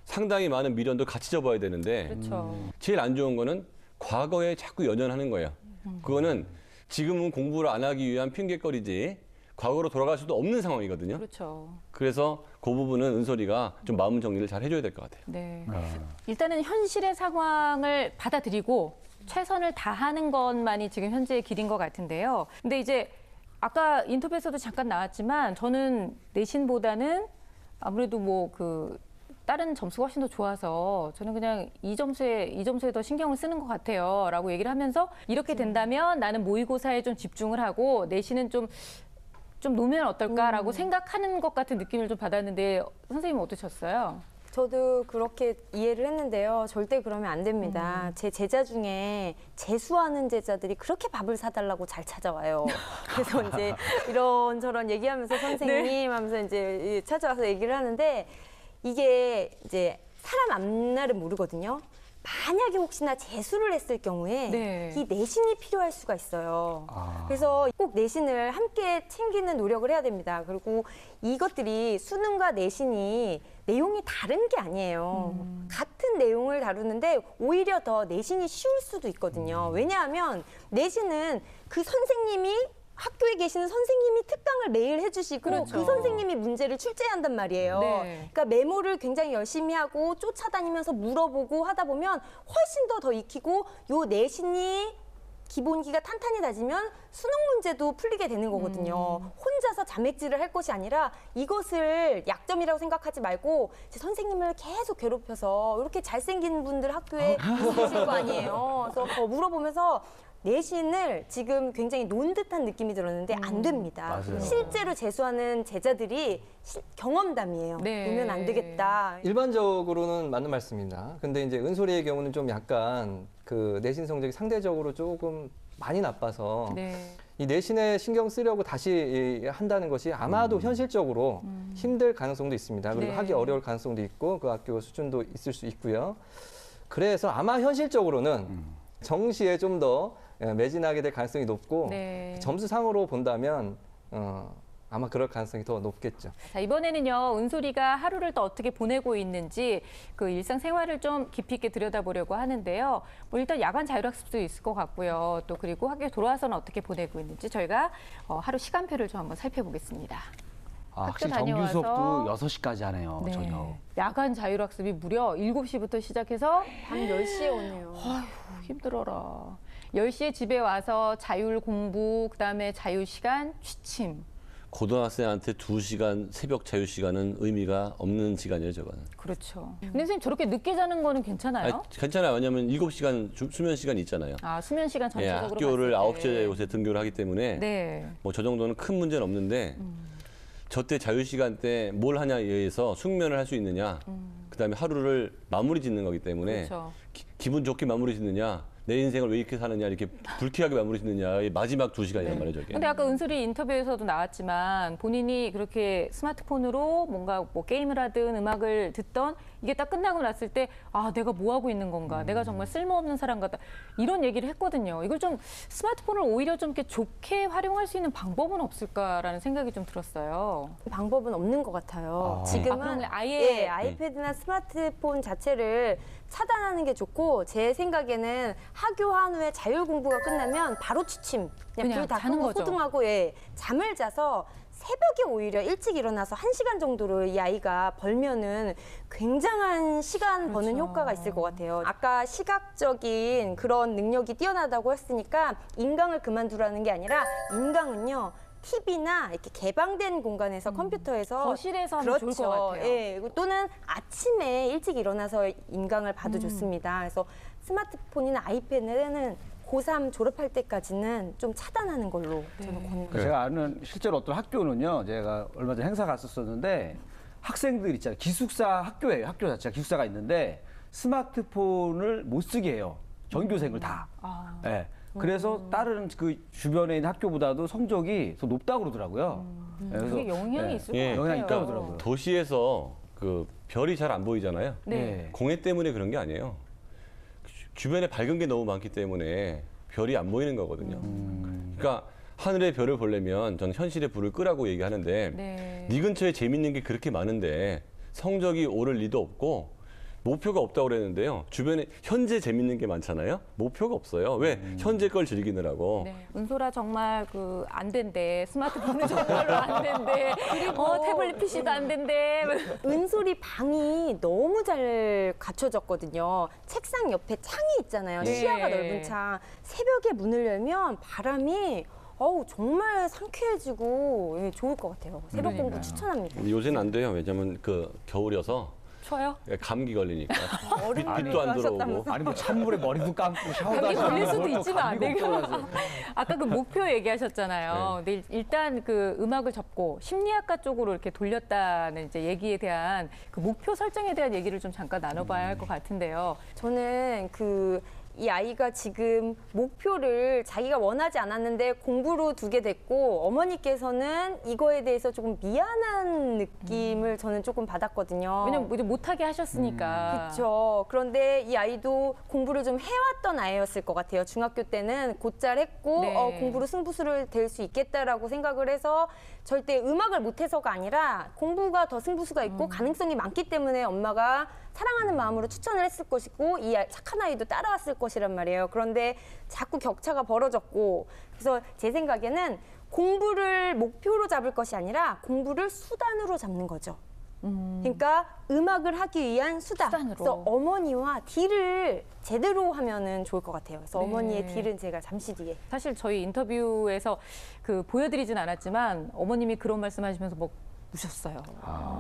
E: 상당히 많은 미련도 같이 접어야 되는데
A: 그렇죠.
E: 제일 안 좋은 거는 과거에 자꾸 연연하는 거예요. 그거는 지금은 공부를 안 하기 위한 핑계거리지 과거로 돌아갈 수도 없는 상황이거든요.
A: 그렇죠.
E: 그래서 그 부분은 은솔이가 좀 마음 정리를 잘 해줘야 될 것 같아요.
A: 네. 일단은 현실의 상황을 받아들이고 최선을 다하는 것만이 지금 현재의 길인 것 같은데요. 근데 이제 아까 인터뷰에서도 잠깐 나왔지만 저는 내신보다는 아무래도 뭐 다른 점수가 훨씬 더 좋아서 저는 그냥 이 점수에 더 신경을 쓰는 것 같아요. 라고 얘기를 하면서 이렇게 된다면 나는 모의고사에 좀 집중을 하고 내신은 좀 놓으면 어떨까라고 생각하는 것 같은 느낌을 좀 받았는데 선생님은 어떠셨어요?
C: 저도 그렇게 이해를 했는데요. 절대 그러면 안 됩니다. 제 제자 중에 재수하는 제자들이 그렇게 밥을 사달라고 잘 찾아와요. 그래서 이제 이런저런 얘기하면서 선생님 하면서 이제 찾아와서 얘기를 하는데 이게 이제 사람 앞날은 모르거든요. 만약에 혹시나 재수를 했을 경우에
A: 네.
C: 이 내신이 필요할 수가 있어요. 그래서 꼭 내신을 함께 챙기는 노력을 해야 됩니다. 그리고 이것들이 수능과 내신이 내용이 다른 게 아니에요. 같은 내용을 다루는데 오히려 더 내신이 쉬울 수도 있거든요. 왜냐하면 내신은 그 선생님이 학교에 계시는 선생님이 특강을 매일 해주시고
A: 그렇죠.
C: 그 선생님이 문제를 출제한단 말이에요.
A: 네.
C: 그러니까 메모를 굉장히 열심히 하고 쫓아다니면서 물어보고 하다 보면 훨씬 더 익히고 요 내신이 기본기가 탄탄히 다지면 수능 문제도 풀리게 되는 거거든요. 혼자서 자맥질을 할 것이 아니라 이것을 약점이라고 생각하지 말고 제 선생님을 계속 괴롭혀서 이렇게 잘생긴 분들 학교에 있으실 거 아니에요. 그래서 더 물어보면서 내신을 지금 굉장히 논 듯한 느낌이 들었는데 안 됩니다.
B: 맞아요.
C: 실제로 재수하는 제자들이 경험담이에요.
A: 네.
C: 보면 안 되겠다.
D: 일반적으로는 맞는 말씀입니다. 근데 이제 은솔이의 경우는 좀 약간 그 내신 성적이 상대적으로 조금 많이 나빠서
A: 네.
D: 이 내신에 신경 쓰려고 다시 한다는 것이 아마도 현실적으로 힘들 가능성도 있습니다. 그리고
A: 네.
D: 하기 어려울 가능성도 있고 그 학교 수준도 있을 수 있고요. 그래서 아마 현실적으로는 정시에 좀 더 매진하게 될 가능성이 높고
A: 네.
D: 점수상으로 본다면 아마 그럴 가능성이 더 높겠죠.
A: 자, 이번에는요, 은솔이가 하루를 또 어떻게 보내고 있는지 그 일상생활을 좀 깊이 있게 들여다보려고 하는데요. 뭐 일단 야간 자율학습도 있을 것 같고요. 또 그리고 학교에 돌아와서는 어떻게 보내고 있는지 저희가 하루 시간표를 좀 한번 살펴보겠습니다.
B: 확실히
A: 학교
B: 정규 수업도
A: 다녀와서
B: 6시까지 하네요.
A: 네.
B: 저녁.
A: 야간 자율학습이 무려 7시부터 시작해서
C: 밤 10시에 오네요.
A: 힘들어라. 10시에 집에 와서 자율 공부, 그다음에 자유 시간, 취침.
E: 고등학생한테 2시간 새벽 자유 시간은 의미가 없는 시간이에요, 저거는.
A: 그렇죠. 근데 선생님 저렇게 늦게 자는 거는 괜찮아요?
E: 아니, 괜찮아요. 왜냐하면 7시간 수면 시간이 있잖아요.
A: 수면 시간
E: 예,
A: 전체적으로
E: 학교를
A: 봤을 때.
E: 9시에 요새 등교를 하기 때문에
A: 네.
E: 뭐 저 정도는 큰 문제는 없는데 저 때 자유 시간 때 뭘 하냐에 의해서 숙면을 할 수 있느냐, 그다음에 하루를 마무리 짓는 거기 때문에
A: 그렇죠.
E: 기분 좋게 마무리 짓느냐, 내 인생을 왜 이렇게 사느냐, 이렇게 불쾌하게 마무리 짓느냐의 마지막 2시간이란 말이죠. 저게.
A: 근데 아까 은솔이 인터뷰에서도 나왔지만 본인이 그렇게 스마트폰으로 뭔가 뭐 게임을 하든 음악을 듣던 이게 딱 끝나고 났을 때 내가 뭐 하고 있는 건가? 내가 정말 쓸모없는 사람 같다. 이런 얘기를 했거든요. 이걸 좀 스마트폰을 오히려 좀 이렇게 좋게 활용할 수 있는 방법은 없을까라는 생각이 좀 들었어요.
C: 방법은 없는 것 같아요.
A: 그런
C: 지금은
A: 걸 아예
C: 아이패드나 스마트폰 자체를 차단하는 게 좋고 제 생각에는 학교 한 후에 자율 공부가 끝나면 바로 취침. 그냥 불 다
A: 자는
C: 끄고
A: 거죠.
C: 소등하고 예, 잠을 자서 새벽에 오히려 일찍 일어나서 1시간 정도를 이 아이가 벌면은 굉장한 시간 버는
A: 그렇죠.
C: 효과가 있을 것 같아요. 아까 시각적인 그런 능력이 뛰어나다고 했으니까 인강을 그만두라는 게 아니라 인강은요. TV나 이렇게 개방된 공간에서 컴퓨터에서
A: 거실에서 하면 좋을 것 같아요.
C: 예, 또는 아침에 일찍 일어나서 인강을 봐도 좋습니다. 그래서 스마트폰이나 아이패드는 고3 졸업할 때까지는 좀 차단하는 걸로 저는 권유합니다.
B: 제가 아는 실제로 어떤 학교는요, 제가 얼마 전에 행사 갔었었는데 학생들 있잖아요. 기숙사 학교예요. 학교 자체가 기숙사가 있는데 스마트폰을 못 쓰게 해요. 전교생을 다. 예. 그래서 다른 그 주변에 있는 학교보다도 성적이 더 높다고 그러더라고요. 예, 그래서
A: 그게 영향이
B: 예,
A: 있을 것
E: 예,
A: 같아요.
B: 영향이 있다고 그러더라고요.
E: 도시에서 그 별이 잘 안 보이잖아요.
A: 네.
E: 공해 때문에 그런 게 아니에요. 주변에 밝은 게 너무 많기 때문에 별이 안 보이는 거거든요. 그러니까 하늘의 별을 보려면 저는 현실의 불을 끄라고 얘기하는데 네 근처에 재밌는 게 그렇게 많은데 성적이 오를 리도 없고 목표가 없다고 그랬는데요. 주변에 현재 재밌는 게 많잖아요. 목표가 없어요. 왜? 현재 걸 즐기느라고.
A: 네. 은솔아 정말 그 안 된대. 스마트폰은 정말로 안 된대. 그리고 태블릿 PC도 안 된대.
C: 은솔이 방이 너무 잘 갖춰졌거든요. 책상 옆에 창이 있잖아요.
A: 네.
C: 시야가 넓은 창. 새벽에 문을 열면 바람이 정말 상쾌해지고 예, 좋을 것 같아요. 새벽 공부 추천합니다.
E: 근데 요새는 안 돼요. 왜냐면 그 겨울이어서
A: 쳐요?
E: 감기 걸리니까.
C: 얼음물에
E: 빛도 안 들어오고.
C: 하셨다면서.
B: 아니 뭐 찬물에 머리도 감고 샤워도
A: 감기
B: 하시고
A: 걸릴 수도
B: 뭘 또
A: 있지만 안
B: 감기
A: 되고.
B: 걱정하세요.
A: 아까 그 목표 얘기하셨잖아요. 근데 일단 그 음악을 접고 심리학과 쪽으로 이렇게 돌렸다는 이제 얘기에 대한 그 목표 설정에 대한 얘기를 좀 잠깐 나눠봐야 할 것 같은데요.
C: 저는 이 아이가 지금 목표를 자기가 원하지 않았는데 공부로 두게 됐고 어머니께서는 이거에 대해서 조금 미안한 느낌을 저는 조금 받았거든요.
A: 왜냐면 이제 못하게 하셨으니까.
C: 그렇죠. 그런데 이 아이도 공부를 좀 해왔던 아이였을 것 같아요. 중학교 때는 곧잘 했고
A: 네.
C: 공부로 승부수를 될 수 있겠다라고 생각을 해서 절대 음악을 못해서가 아니라 공부가 더 승부수가 있고 가능성이 많기 때문에 엄마가 사랑하는 마음으로 추천을 했을 것이고 이 착한 아이도 따라왔을 것이란 말이에요. 그런데 자꾸 격차가 벌어졌고 그래서 제 생각에는 공부를 목표로 잡을 것이 아니라 공부를 수단으로 잡는 거죠. 그러니까 음악을 하기 위한
A: 수단으로.
C: 그래서 어머니와 딜을 제대로 하면은 좋을 것 같아요. 그래서
A: 네.
C: 어머니의 딜은 제가 잠시 뒤에.
A: 사실 저희 인터뷰에서 그 보여드리진 않았지만 어머님이 그런 말씀하시면서 뭐 우셨어요.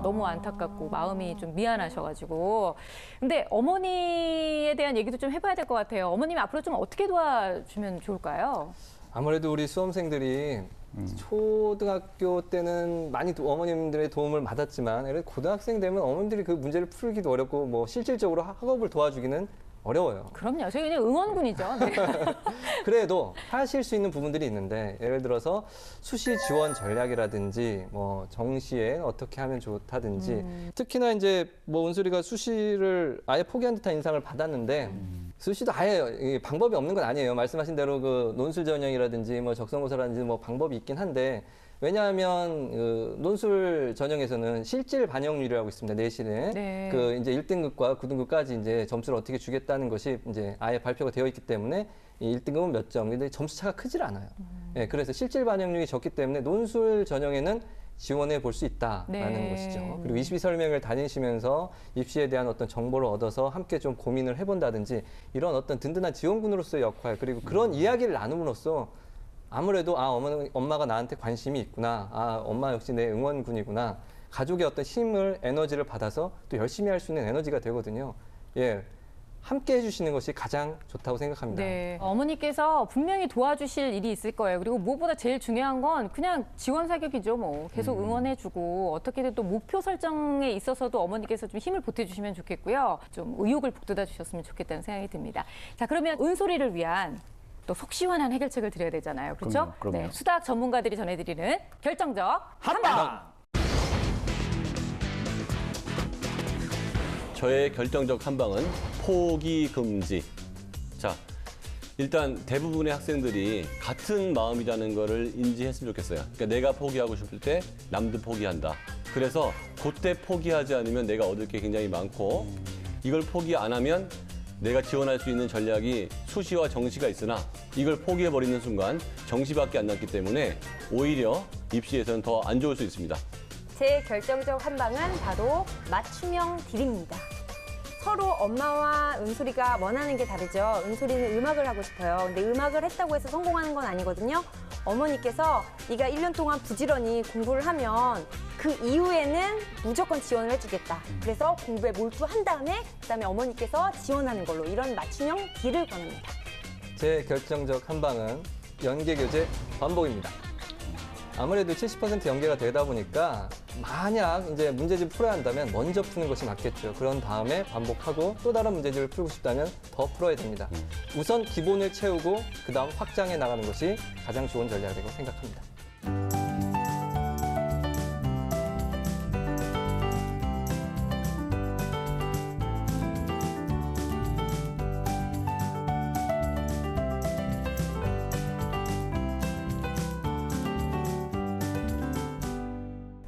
A: 너무 안타깝고 마음이 좀 미안하셔가지고. 근데 어머니에 대한 얘기도 좀 해봐야 될 것 같아요. 어머님이 앞으로 좀 어떻게 도와주면 좋을까요?
D: 아무래도 우리 수험생들이 초등학교 때는 많이 어머님들의 도움을 받았지만 고등학생 되면 어머님들이 그 문제를 풀기도 어렵고 뭐 실질적으로 학업을 도와주기는 어려워요.
A: 그럼요. 저희 그냥 응원군이죠. 네.
D: 그래도 하실 수 있는 부분들이 있는데 예를 들어서 수시 지원 전략이라든지 뭐 정시에 어떻게 하면 좋다든지 특히나 이제 뭐 은솔이가 수시를 아예 포기한 듯한 인상을 받았는데 수시도 아예 방법이 없는 건 아니에요. 말씀하신 대로 그 논술 전형이라든지 뭐 적성고사라든지 뭐 방법이 있긴 한데 왜냐하면 그 논술 전형에서는 실질 반영률이라고 있습니다. 내신에
A: 네.
D: 그 이제 1등급과 9등급까지 이제 점수를 어떻게 주겠다는 것이 이제 아예 발표가 되어 있기 때문에 이 1등급은 몇 점, 근데 점수 차가 크질 않아요. 예, 그래서 실질 반영률이 적기 때문에 논술 전형에는 지원해 볼 수 있다라는
A: 네.
D: 것이죠. 그리고 22 설명을 다니시면서 입시에 대한 어떤 정보를 얻어서 함께 좀 고민을 해본다든지 이런 어떤 든든한 지원군으로서의 역할 그리고 그런 이야기를 나눔으로써 아무래도 엄마가 나한테 관심이 있구나. 엄마 역시 내 응원군이구나. 가족의 어떤 힘을 에너지를 받아서 또 열심히 할 수 있는 에너지가 되거든요. 예. 함께 해주시는 것이 가장 좋다고 생각합니다.
A: 네. 어머니께서 분명히 도와주실 일이 있을 거예요. 그리고 무엇보다 제일 중요한 건 그냥 지원 사격이죠. 뭐 계속 응원해주고 어떻게든 또 목표 설정에 있어서도 어머니께서 좀 힘을 보태주시면 좋겠고요. 좀 의욕을 북돋아 주셨으면 좋겠다는 생각이 듭니다. 자, 그러면 은솔이를 위한 또 속 시원한 해결책을 드려야 되잖아요. 그렇죠?
B: 그럼요.
A: 네, 수학 전문가들이 전해드리는 결정적
B: 한방!
E: 저의 결정적 한방은 포기 금지. 자, 일단 대부분의 학생들이 같은 마음이라는 거를 인지했으면 좋겠어요. 그러니까 내가 포기하고 싶을 때 남도 포기한다. 그래서 그때 포기하지 않으면 내가 얻을 게 굉장히 많고 이걸 포기 안 하면 내가 지원할 수 있는 전략이 수시와 정시가 있으나 이걸 포기해버리는 순간 정시밖에 안 남기 때문에 오히려 입시에서는 더 안 좋을 수 있습니다.
C: 제 결정적 한방은 바로 맞춤형 딜입니다. 서로 엄마와 은솔이가 원하는 게 다르죠. 은솔이는 음악을 하고 싶어요. 근데 음악을 했다고 해서 성공하는 건 아니거든요. 어머니께서 네가 1년 동안 부지런히 공부를 하면 그 이후에는 무조건 지원을 해주겠다. 그래서 공부에 몰두한 다음에 그다음에 어머니께서 지원하는 걸로 이런 맞춤형 딜을 권합니다.
D: 제 결정적 한방은 연계교재 반복입니다. 아무래도 70% 연계가 되다 보니까 만약 이제 문제집 풀어야 한다면 먼저 푸는 것이 맞겠죠. 그런 다음에 반복하고 또 다른 문제집을 풀고 싶다면 더 풀어야 됩니다. 우선 기본을 채우고 그다음 확장해 나가는 것이 가장 좋은 전략이라고 생각합니다.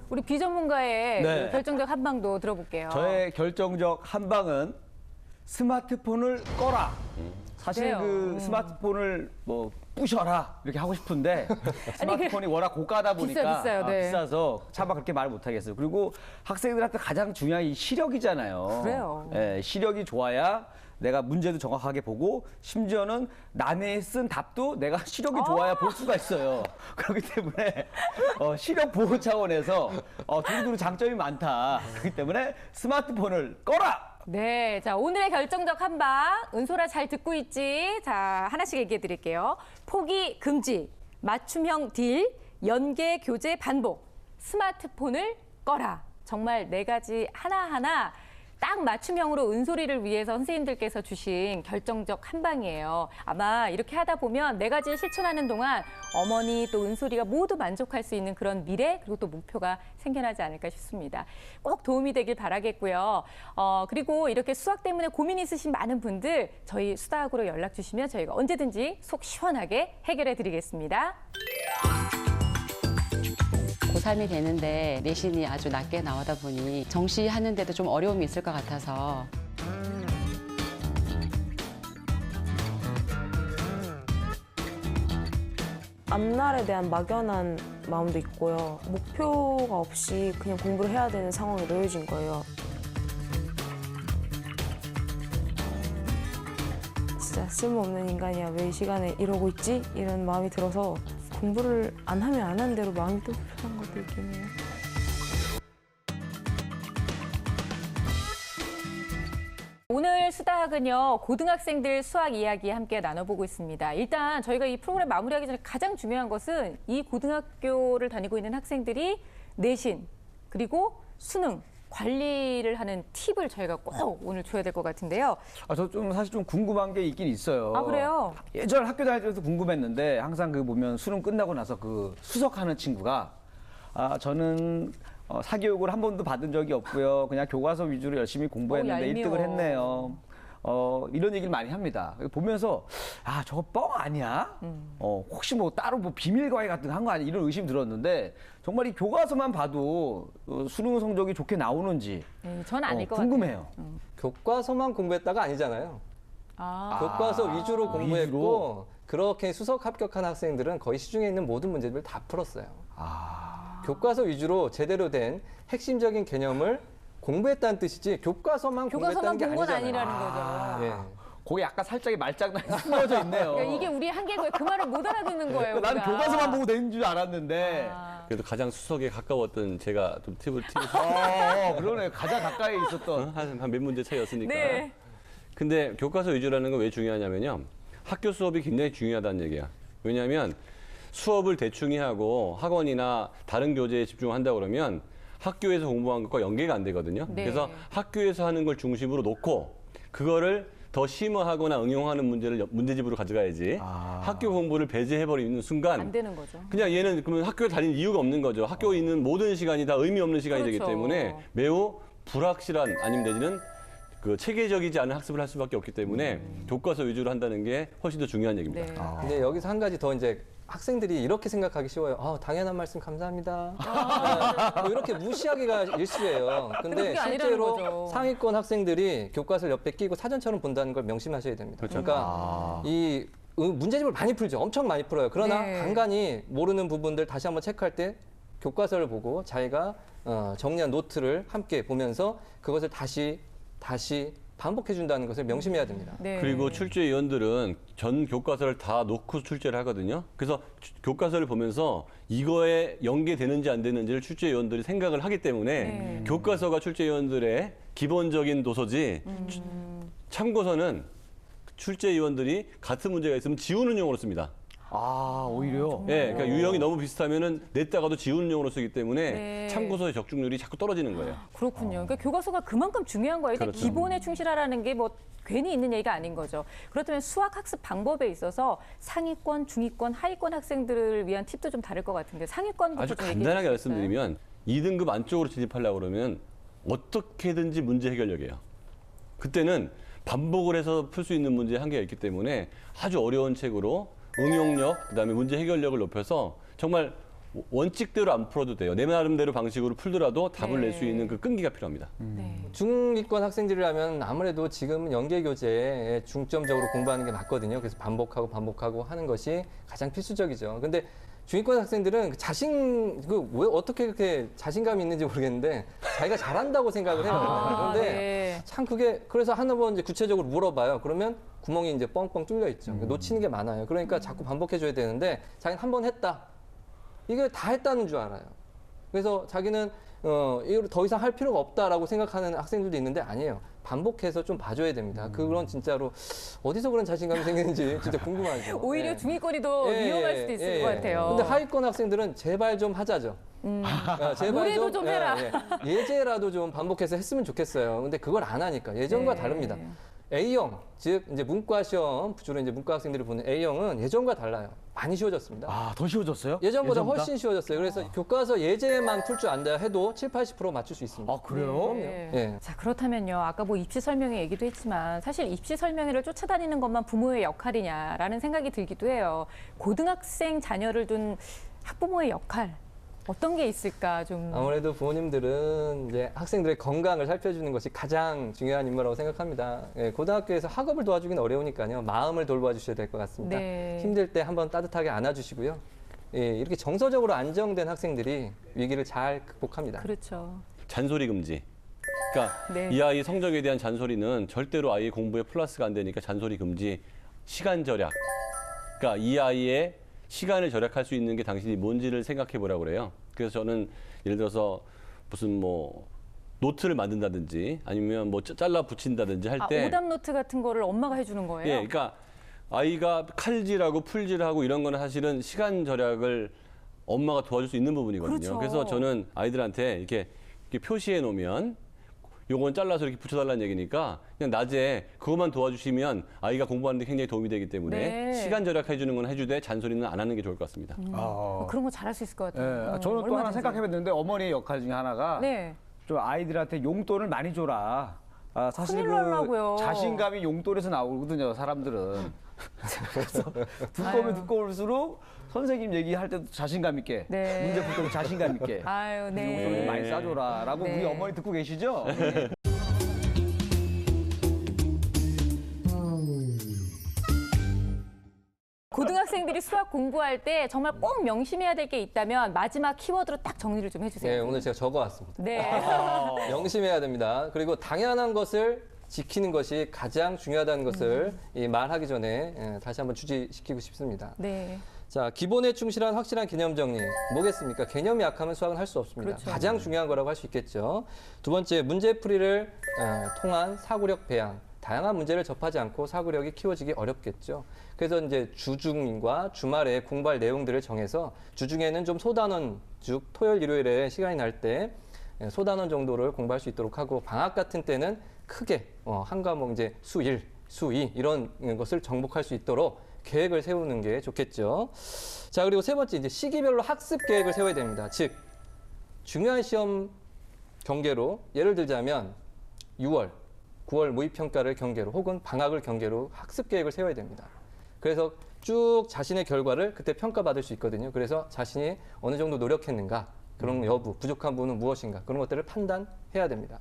A: 우리 비전문가의
B: 네.
A: 그 결정적 한방도 들어볼게요.
B: 저의 결정적 한방은 스마트폰을 꺼라. 사실
A: 그래요.
B: 그 스마트폰을 뭐 부셔라 이렇게 하고 싶은데 스마트폰이 워낙 고가다 보니까
A: 비싸요, 네.
B: 비싸서 차마 그렇게 말을 못 하겠어요. 그리고 학생들한테 가장 중요한 이 시력이잖아요.
A: 그래요.
B: 예, 시력이 좋아야 내가 문제도 정확하게 보고 심지어는 남의 쓴 답도 내가 시력이 좋아야 볼 수가 있어요. 그렇기 때문에 시력 보호 차원에서 두루두루 장점이 많다. 그렇기 때문에 스마트폰을 꺼라.
A: 네, 자 오늘의 결정적 한방 은솔아 잘 듣고 있지? 자 하나씩 얘기해 드릴게요. 포기 금지, 맞춤형 딜, 연계 교재 반복, 스마트폰을 꺼라. 정말 네 가지 하나하나 딱 맞춤형으로 은솔이를 위해서 선생님들께서 주신 결정적 한방이에요. 아마 이렇게 하다 보면 네 가지를 실천하는 동안 어머니 또 은솔이가 모두 만족할 수 있는 그런 미래 그리고 또 목표가 생겨나지 않을까 싶습니다. 꼭 도움이 되길 바라겠고요. 그리고 이렇게 수학 때문에 고민 있으신 많은 분들 저희 수다학으로 연락 주시면 저희가 언제든지 속 시원하게 해결해 드리겠습니다.
G: 고3이 되는데 내신이 아주 낮게 나오다 보니 정시하는데도 좀 어려움이 있을 것 같아서
H: 앞날에 대한 막연한 마음도 있고요. 목표가 없이 그냥 공부를 해야 되는 상황에 놓여진 거예요. 진짜 쓸모없는 인간이야. 왜 이 시간에 이러고 있지? 이런 마음이 들어서 공부를 안 하면 안 하는 대로 마음이 또 불편한 것도 있긴 해요.
A: 오늘 수다학은요, 고등학생들 수학 이야기 함께 나눠보고 있습니다. 일단 저희가 이 프로그램 마무리하기 전에 가장 중요한 것은 이 고등학교를 다니고 있는 학생들이 내신 그리고 수능 관리를 하는 팁을 저희가 꼭 오늘 줘야 될 것 같은데요.
B: 저 좀 사실 좀 궁금한 게 있긴 있어요.
A: 아, 그래요?
B: 예전 학교 다닐 때도 궁금했는데 항상 그 보면 수능 끝나고 나서 그 수석하는 친구가 저는 사교육을 한 번도 받은 적이 없고요. 그냥 교과서 위주로 열심히 공부했는데
A: 얄미워.
B: 1등을 했네요. 이런 얘기를 많이 합니다. 보면서 저거 뻥 아니야? 혹시 뭐 따로 뭐 비밀 과외 같은 거 한 거 아니야? 이런 의심 들었는데 정말 이 교과서만 봐도 수능 성적이 좋게 나오는지
A: 전 아닐 것
B: 궁금해요.
A: 같아요.
D: 교과서만 공부했다가 아니잖아요. 교과서 위주로 공부했고 그렇게 수석 합격한 학생들은 거의 시중에 있는 모든 문제들을 다 풀었어요. 교과서 위주로 제대로 된 핵심적인 개념을 공부했다는 뜻이지 교과서만 공부했다는 게
A: 본 건
D: 아니잖아요.
A: 아니라는 거죠.
D: 예.
B: 거기 약간 살짝의 말장난이 숨어져 있네요.
A: 그러니까 이게 우리 한계고에 그 말을 못 알아듣는 거예요.
B: 나는
A: 우리가.
B: 교과서만 보고 되는 줄 알았는데.
E: 그래도 가장 수석에 가까웠던 제가 좀 팁을
B: 그러네. 가장 가까이 있었던.
E: 한 몇 문제 차이였으니까.
A: 네.
E: 근데 교과서 위주라는 건 왜 중요하냐면요. 학교 수업이 굉장히 중요하다는 얘기야. 왜냐하면 수업을 대충히 하고 학원이나 다른 교재에 집중한다 그러면 학교에서 공부한 것과 연계가 안 되거든요.
A: 네.
E: 그래서 학교에서 하는 걸 중심으로 놓고 그거를 더 심화하거나 응용하는 문제를 문제집으로 가져가야지. 학교 공부를 배제해버리는 순간
A: 안 되는 거죠.
E: 그냥 얘는 그러면 학교에 다닐 이유가 없는 거죠. 학교에 있는 모든 시간이 다 의미 없는 시간이 되기
A: 그렇죠.
E: 때문에 매우 불확실한 아니면 내지는 그 체계적이지 않은 학습을 할 수밖에 없기 때문에 교과서 위주로 한다는 게 훨씬 더 중요한 얘기입니다.
A: 네.
D: 근데 여기서 한 가지 더 이제 학생들이 이렇게 생각하기 쉬워요. 당연한 말씀 감사합니다. 뭐 이렇게 무시하기가 일쑤예요. 근데
A: 그게 아니라는
D: 실제로
A: 거죠.
D: 상위권 학생들이 교과서를 옆에 끼고 사전처럼 본다는 걸 명심하셔야 됩니다.
E: 그렇죠.
D: 그러니까 이 문제집을 많이 풀죠. 엄청 많이 풀어요. 그러나
A: 네.
D: 간간히 모르는 부분들 다시 한번 체크할 때 교과서를 보고 자기가 정리한 노트를 함께 보면서 그것을 다시 반복해 준다는 것을 명심해야 됩니다.
A: 네.
E: 그리고 출제위원들은 전 교과서를 다 놓고 출제를 하거든요. 그래서 교과서를 보면서 이거에 연계되는지 안 되는지를 출제위원들이 생각을 하기 때문에
A: 네.
E: 교과서가 출제위원들의 기본적인 도서지 참고서는 출제위원들이 같은 문제가 있으면 지우는 용어로 씁니다.
B: 아, 오히려.
E: 예, 그러니까 유형이 너무 비슷하면은 냈다가도 지우는 용어로 쓰기 때문에
A: 네.
E: 참고서의 적중률이 자꾸 떨어지는 거예요.
A: 그렇군요. 그러니까 교과서가 그만큼 중요한 거예요.
E: 그렇죠.
A: 기본에 충실하라는 게 뭐 괜히 있는 얘기가 아닌 거죠. 그렇다면 수학 학습 방법에 있어서 상위권, 중위권, 하위권 학생들을 위한 팁도 좀 다를 것 같은데 상위권부터
E: 아주
A: 좀 얘기해
E: 간단하게
A: 주시겠어요?
E: 말씀드리면 2등급 안쪽으로 진입하려고 그러면 어떻게든지 문제 해결력이에요. 그때는 반복을 해서 풀 수 있는 문제의 한계가 있기 때문에 아주 어려운 책으로 응용력, 그다음에 문제 해결력을 높여서 정말 원칙대로 안 풀어도 돼요. 내 나름대로 방식으로 풀더라도 답을
A: 네.
E: 낼 수 있는 그 끈기가 필요합니다.
A: 네.
D: 중위권 학생들이라면 아무래도 지금은 연계교재에 중점적으로 공부하는 게 맞거든요. 그래서 반복하고 하는 것이 가장 필수적이죠. 근데 중위권 학생들은 왜 어떻게 그렇게 자신감이 있는지 모르겠는데 자기가 잘한다고 생각을 해요. 그런데
A: 네.
D: 참 그래서 한번 이제 구체적으로 물어봐요. 그러면 구멍이 이제 뻥뻥 뚫려 있죠. 놓치는 게 많아요. 그러니까 자꾸 반복해줘야 되는데 자기는 한 번 했다. 이게 다 했다는 줄 알아요. 그래서 자기는 이걸 더 이상 할 필요가 없다라고 생각하는 학생들도 있는데 아니에요. 반복해서 좀 봐줘야 됩니다. 그런 진짜로 어디서 그런 자신감이 생기는지 진짜 궁금하죠.
A: 오히려
D: 예.
A: 중위권이 더 위험할 수도 있을 것 같아요.
D: 근데 하위권 학생들은 제발 좀 하자죠. 제발
A: 노래도 좀 해라.
D: 예제라도 좀 반복해서 했으면 좋겠어요. 근데 그걸 안 하니까 예전과
A: 네.
D: 다릅니다. A형, 즉 이제 문과 시험 주로 이제 문과 학생들이 보는 A형은 예전과 달라요. 많이 쉬워졌습니다.
B: 아, 더 쉬워졌어요?
D: 예전보다 훨씬 쉬워졌어요. 그래서 교과서 예제만 풀 줄 안다 해도 70~80% 맞출 수 있습니다.
B: 아, 그래요?
A: 네.
D: 예.
A: 자, 그렇다면요. 아까 뭐 입시 설명회 얘기도 했지만 사실 입시 설명회를 쫓아다니는 것만 부모의 역할이냐라는 생각이 들기도 해요. 고등학생 자녀를 둔 학부모의 역할 어떤 게 있을까 좀.
D: 아무래도 부모님들은 이제 학생들의 건강을 살펴주는 것이 가장 중요한 임무라고 생각합니다. 예, 고등학교에서 학업을 도와주기는 어려우니까요. 마음을 돌봐주셔야 될 것 같습니다.
A: 네.
D: 힘들 때 한번 따뜻하게 안아주시고요. 예, 이렇게 정서적으로 안정된 학생들이 위기를 잘 극복합니다.
A: 그렇죠.
E: 잔소리 금지. 그러니까
A: 네.
E: 이 아이 성적에 대한 잔소리는 절대로 아이의 공부에 플러스가 안 되니까 잔소리 금지. 시간 절약. 그러니까 이 아이의 시간을 절약할 수 있는 게 당신이 뭔지를 생각해 보라고 그래요. 그래서 저는 예를 들어서 무슨 뭐 노트를 만든다든지 아니면 뭐 잘라 붙인다든지 할 때
A: 오답 노트 같은 거를 엄마가 해주는 거예요?
E: 예, 그러니까 아이가 칼질하고 풀질하고 이런 거는 사실은 시간 절약을 엄마가 도와줄 수 있는 부분이거든요.
A: 그렇죠.
E: 그래서 저는 아이들한테 이렇게 표시해 놓으면 요건 잘라서 이렇게 붙여달라는 얘기니까 그냥 낮에 그것만 도와주시면 아이가 공부하는 데 굉장히 도움이 되기 때문에
A: 네.
E: 시간 절약해 주는 건 해주되 잔소리는 안 하는 게 좋을 것 같습니다.
A: 그런 거 잘할 수 있을 것
B: 예,
A: 같아요.
B: 저는 또 하나
A: 얼마든지.
B: 생각해봤는데 어머니의 역할 중에 하나가
A: 네.
B: 좀 아이들한테 용돈을 많이 줘라. 아, 사실
A: 큰일 나려고요.
B: 자신감이 용돈에서 나오거든요, 사람들은. 그래서 두꺼우면
A: 아유.
B: 두꺼울수록 선생님 얘기할 때도 자신감 있게,
A: 네.
B: 문제 풀 때도 자신감 있게.
A: 아유,
B: 용돈을 좀
A: 네.
B: 많이 싸줘라라고
A: 네.
B: 우리 어머니 듣고 계시죠?
A: 고등학생들이 수학 공부할 때 정말 꼭 명심해야 될 게 있다면 마지막 키워드로 딱 정리를 좀 해주세요.
D: 네, 오늘 제가 적어왔습니다.
A: 네.
D: 명심해야 됩니다. 그리고 당연한 것을 지키는 것이 가장 중요하다는 것을 이 말하기 전에 다시 한번 주지시키고 싶습니다.
A: 네.
D: 자, 기본에 충실한 확실한 개념 정리. 뭐겠습니까? 개념이 약하면 수학은 할 수 없습니다.
A: 그렇죠.
D: 가장 중요한 거라고 할 수 있겠죠. 두 번째, 문제풀이를 통한 사고력 배양. 다양한 문제를 접하지 않고 사고력이 키워지기 어렵겠죠. 그래서 이제 주중과 주말에 공부할 내용들을 정해서 주중에는 좀 소단원, 즉 토요일, 일요일에 시간이 날 때 소단원 정도를 공부할 수 있도록 하고 방학 같은 때는 크게 한 과목 이제 수1, 수2 이런 것을 정복할 수 있도록 계획을 세우는 게 좋겠죠. 자, 그리고 세 번째 이제 시기별로 학습 계획을 세워야 됩니다. 즉 중요한 시험 경계로 예를 들자면 6월, 9월 모의평가를 경계로 혹은 방학을 경계로 학습 계획을 세워야 됩니다. 그래서 쭉 자신의 결과를 그때 평가받을 수 있거든요. 그래서 자신이 어느 정도 노력했는가, 그런 여부, 부족한 부분은 무엇인가, 그런 것들을 판단해야 됩니다.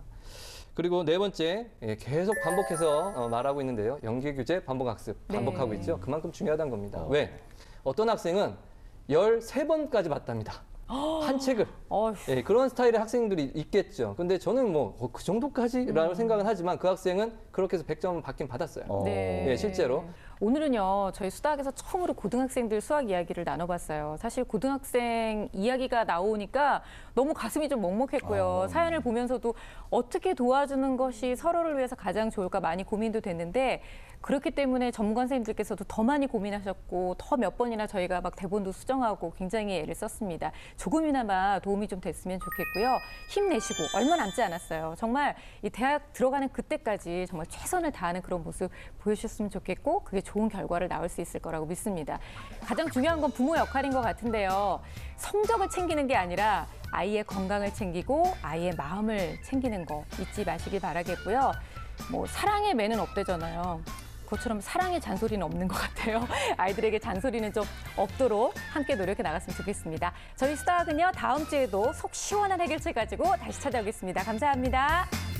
D: 그리고 네 번째, 계속 반복해서 말하고 있는데요. 연계 규제, 반복 학습, 반복하고 있죠. 그만큼 중요하다는 겁니다. 왜? 어떤 학생은 13번까지 봤답니다. 한 책을. 예, 그런 스타일의 학생들이 있겠죠. 근데 저는 뭐 그 정도까지라고 생각은 하지만 그 학생은 그렇게 해서 100점 받긴 받았어요.
A: 네.
D: 예, 실제로.
A: 오늘은요, 저희 수다학에서 처음으로 고등학생들 수학 이야기를 나눠봤어요. 사실 고등학생 이야기가 나오니까 너무 가슴이 좀 먹먹했고요. 사연을 보면서도 어떻게 도와주는 것이 서로를 위해서 가장 좋을까 많이 고민도 됐는데, 그렇기 때문에 전문가 선생님들께서도 더 많이 고민하셨고 더 몇 번이나 저희가 막 대본도 수정하고 굉장히 애를 썼습니다. 조금이나마 도움이 좀 됐으면 좋겠고요. 힘내시고 얼마 남지 않았어요. 정말 이 대학 들어가는 그때까지 정말 최선을 다하는 그런 모습 보여주셨으면 좋겠고 그게 좋은 결과를 나올 수 있을 거라고 믿습니다. 가장 중요한 건 부모 역할인 것 같은데요. 성적을 챙기는 게 아니라 아이의 건강을 챙기고 아이의 마음을 챙기는 거 잊지 마시길 바라겠고요. 뭐 사랑의 매는 없대잖아요. 그것처럼 사랑의 잔소리는 없는 것 같아요. 아이들에게 잔소리는 좀 없도록 함께 노력해 나갔으면 좋겠습니다. 저희 수다학은요, 다음 주에도 속 시원한 해결책 가지고 다시 찾아오겠습니다. 감사합니다.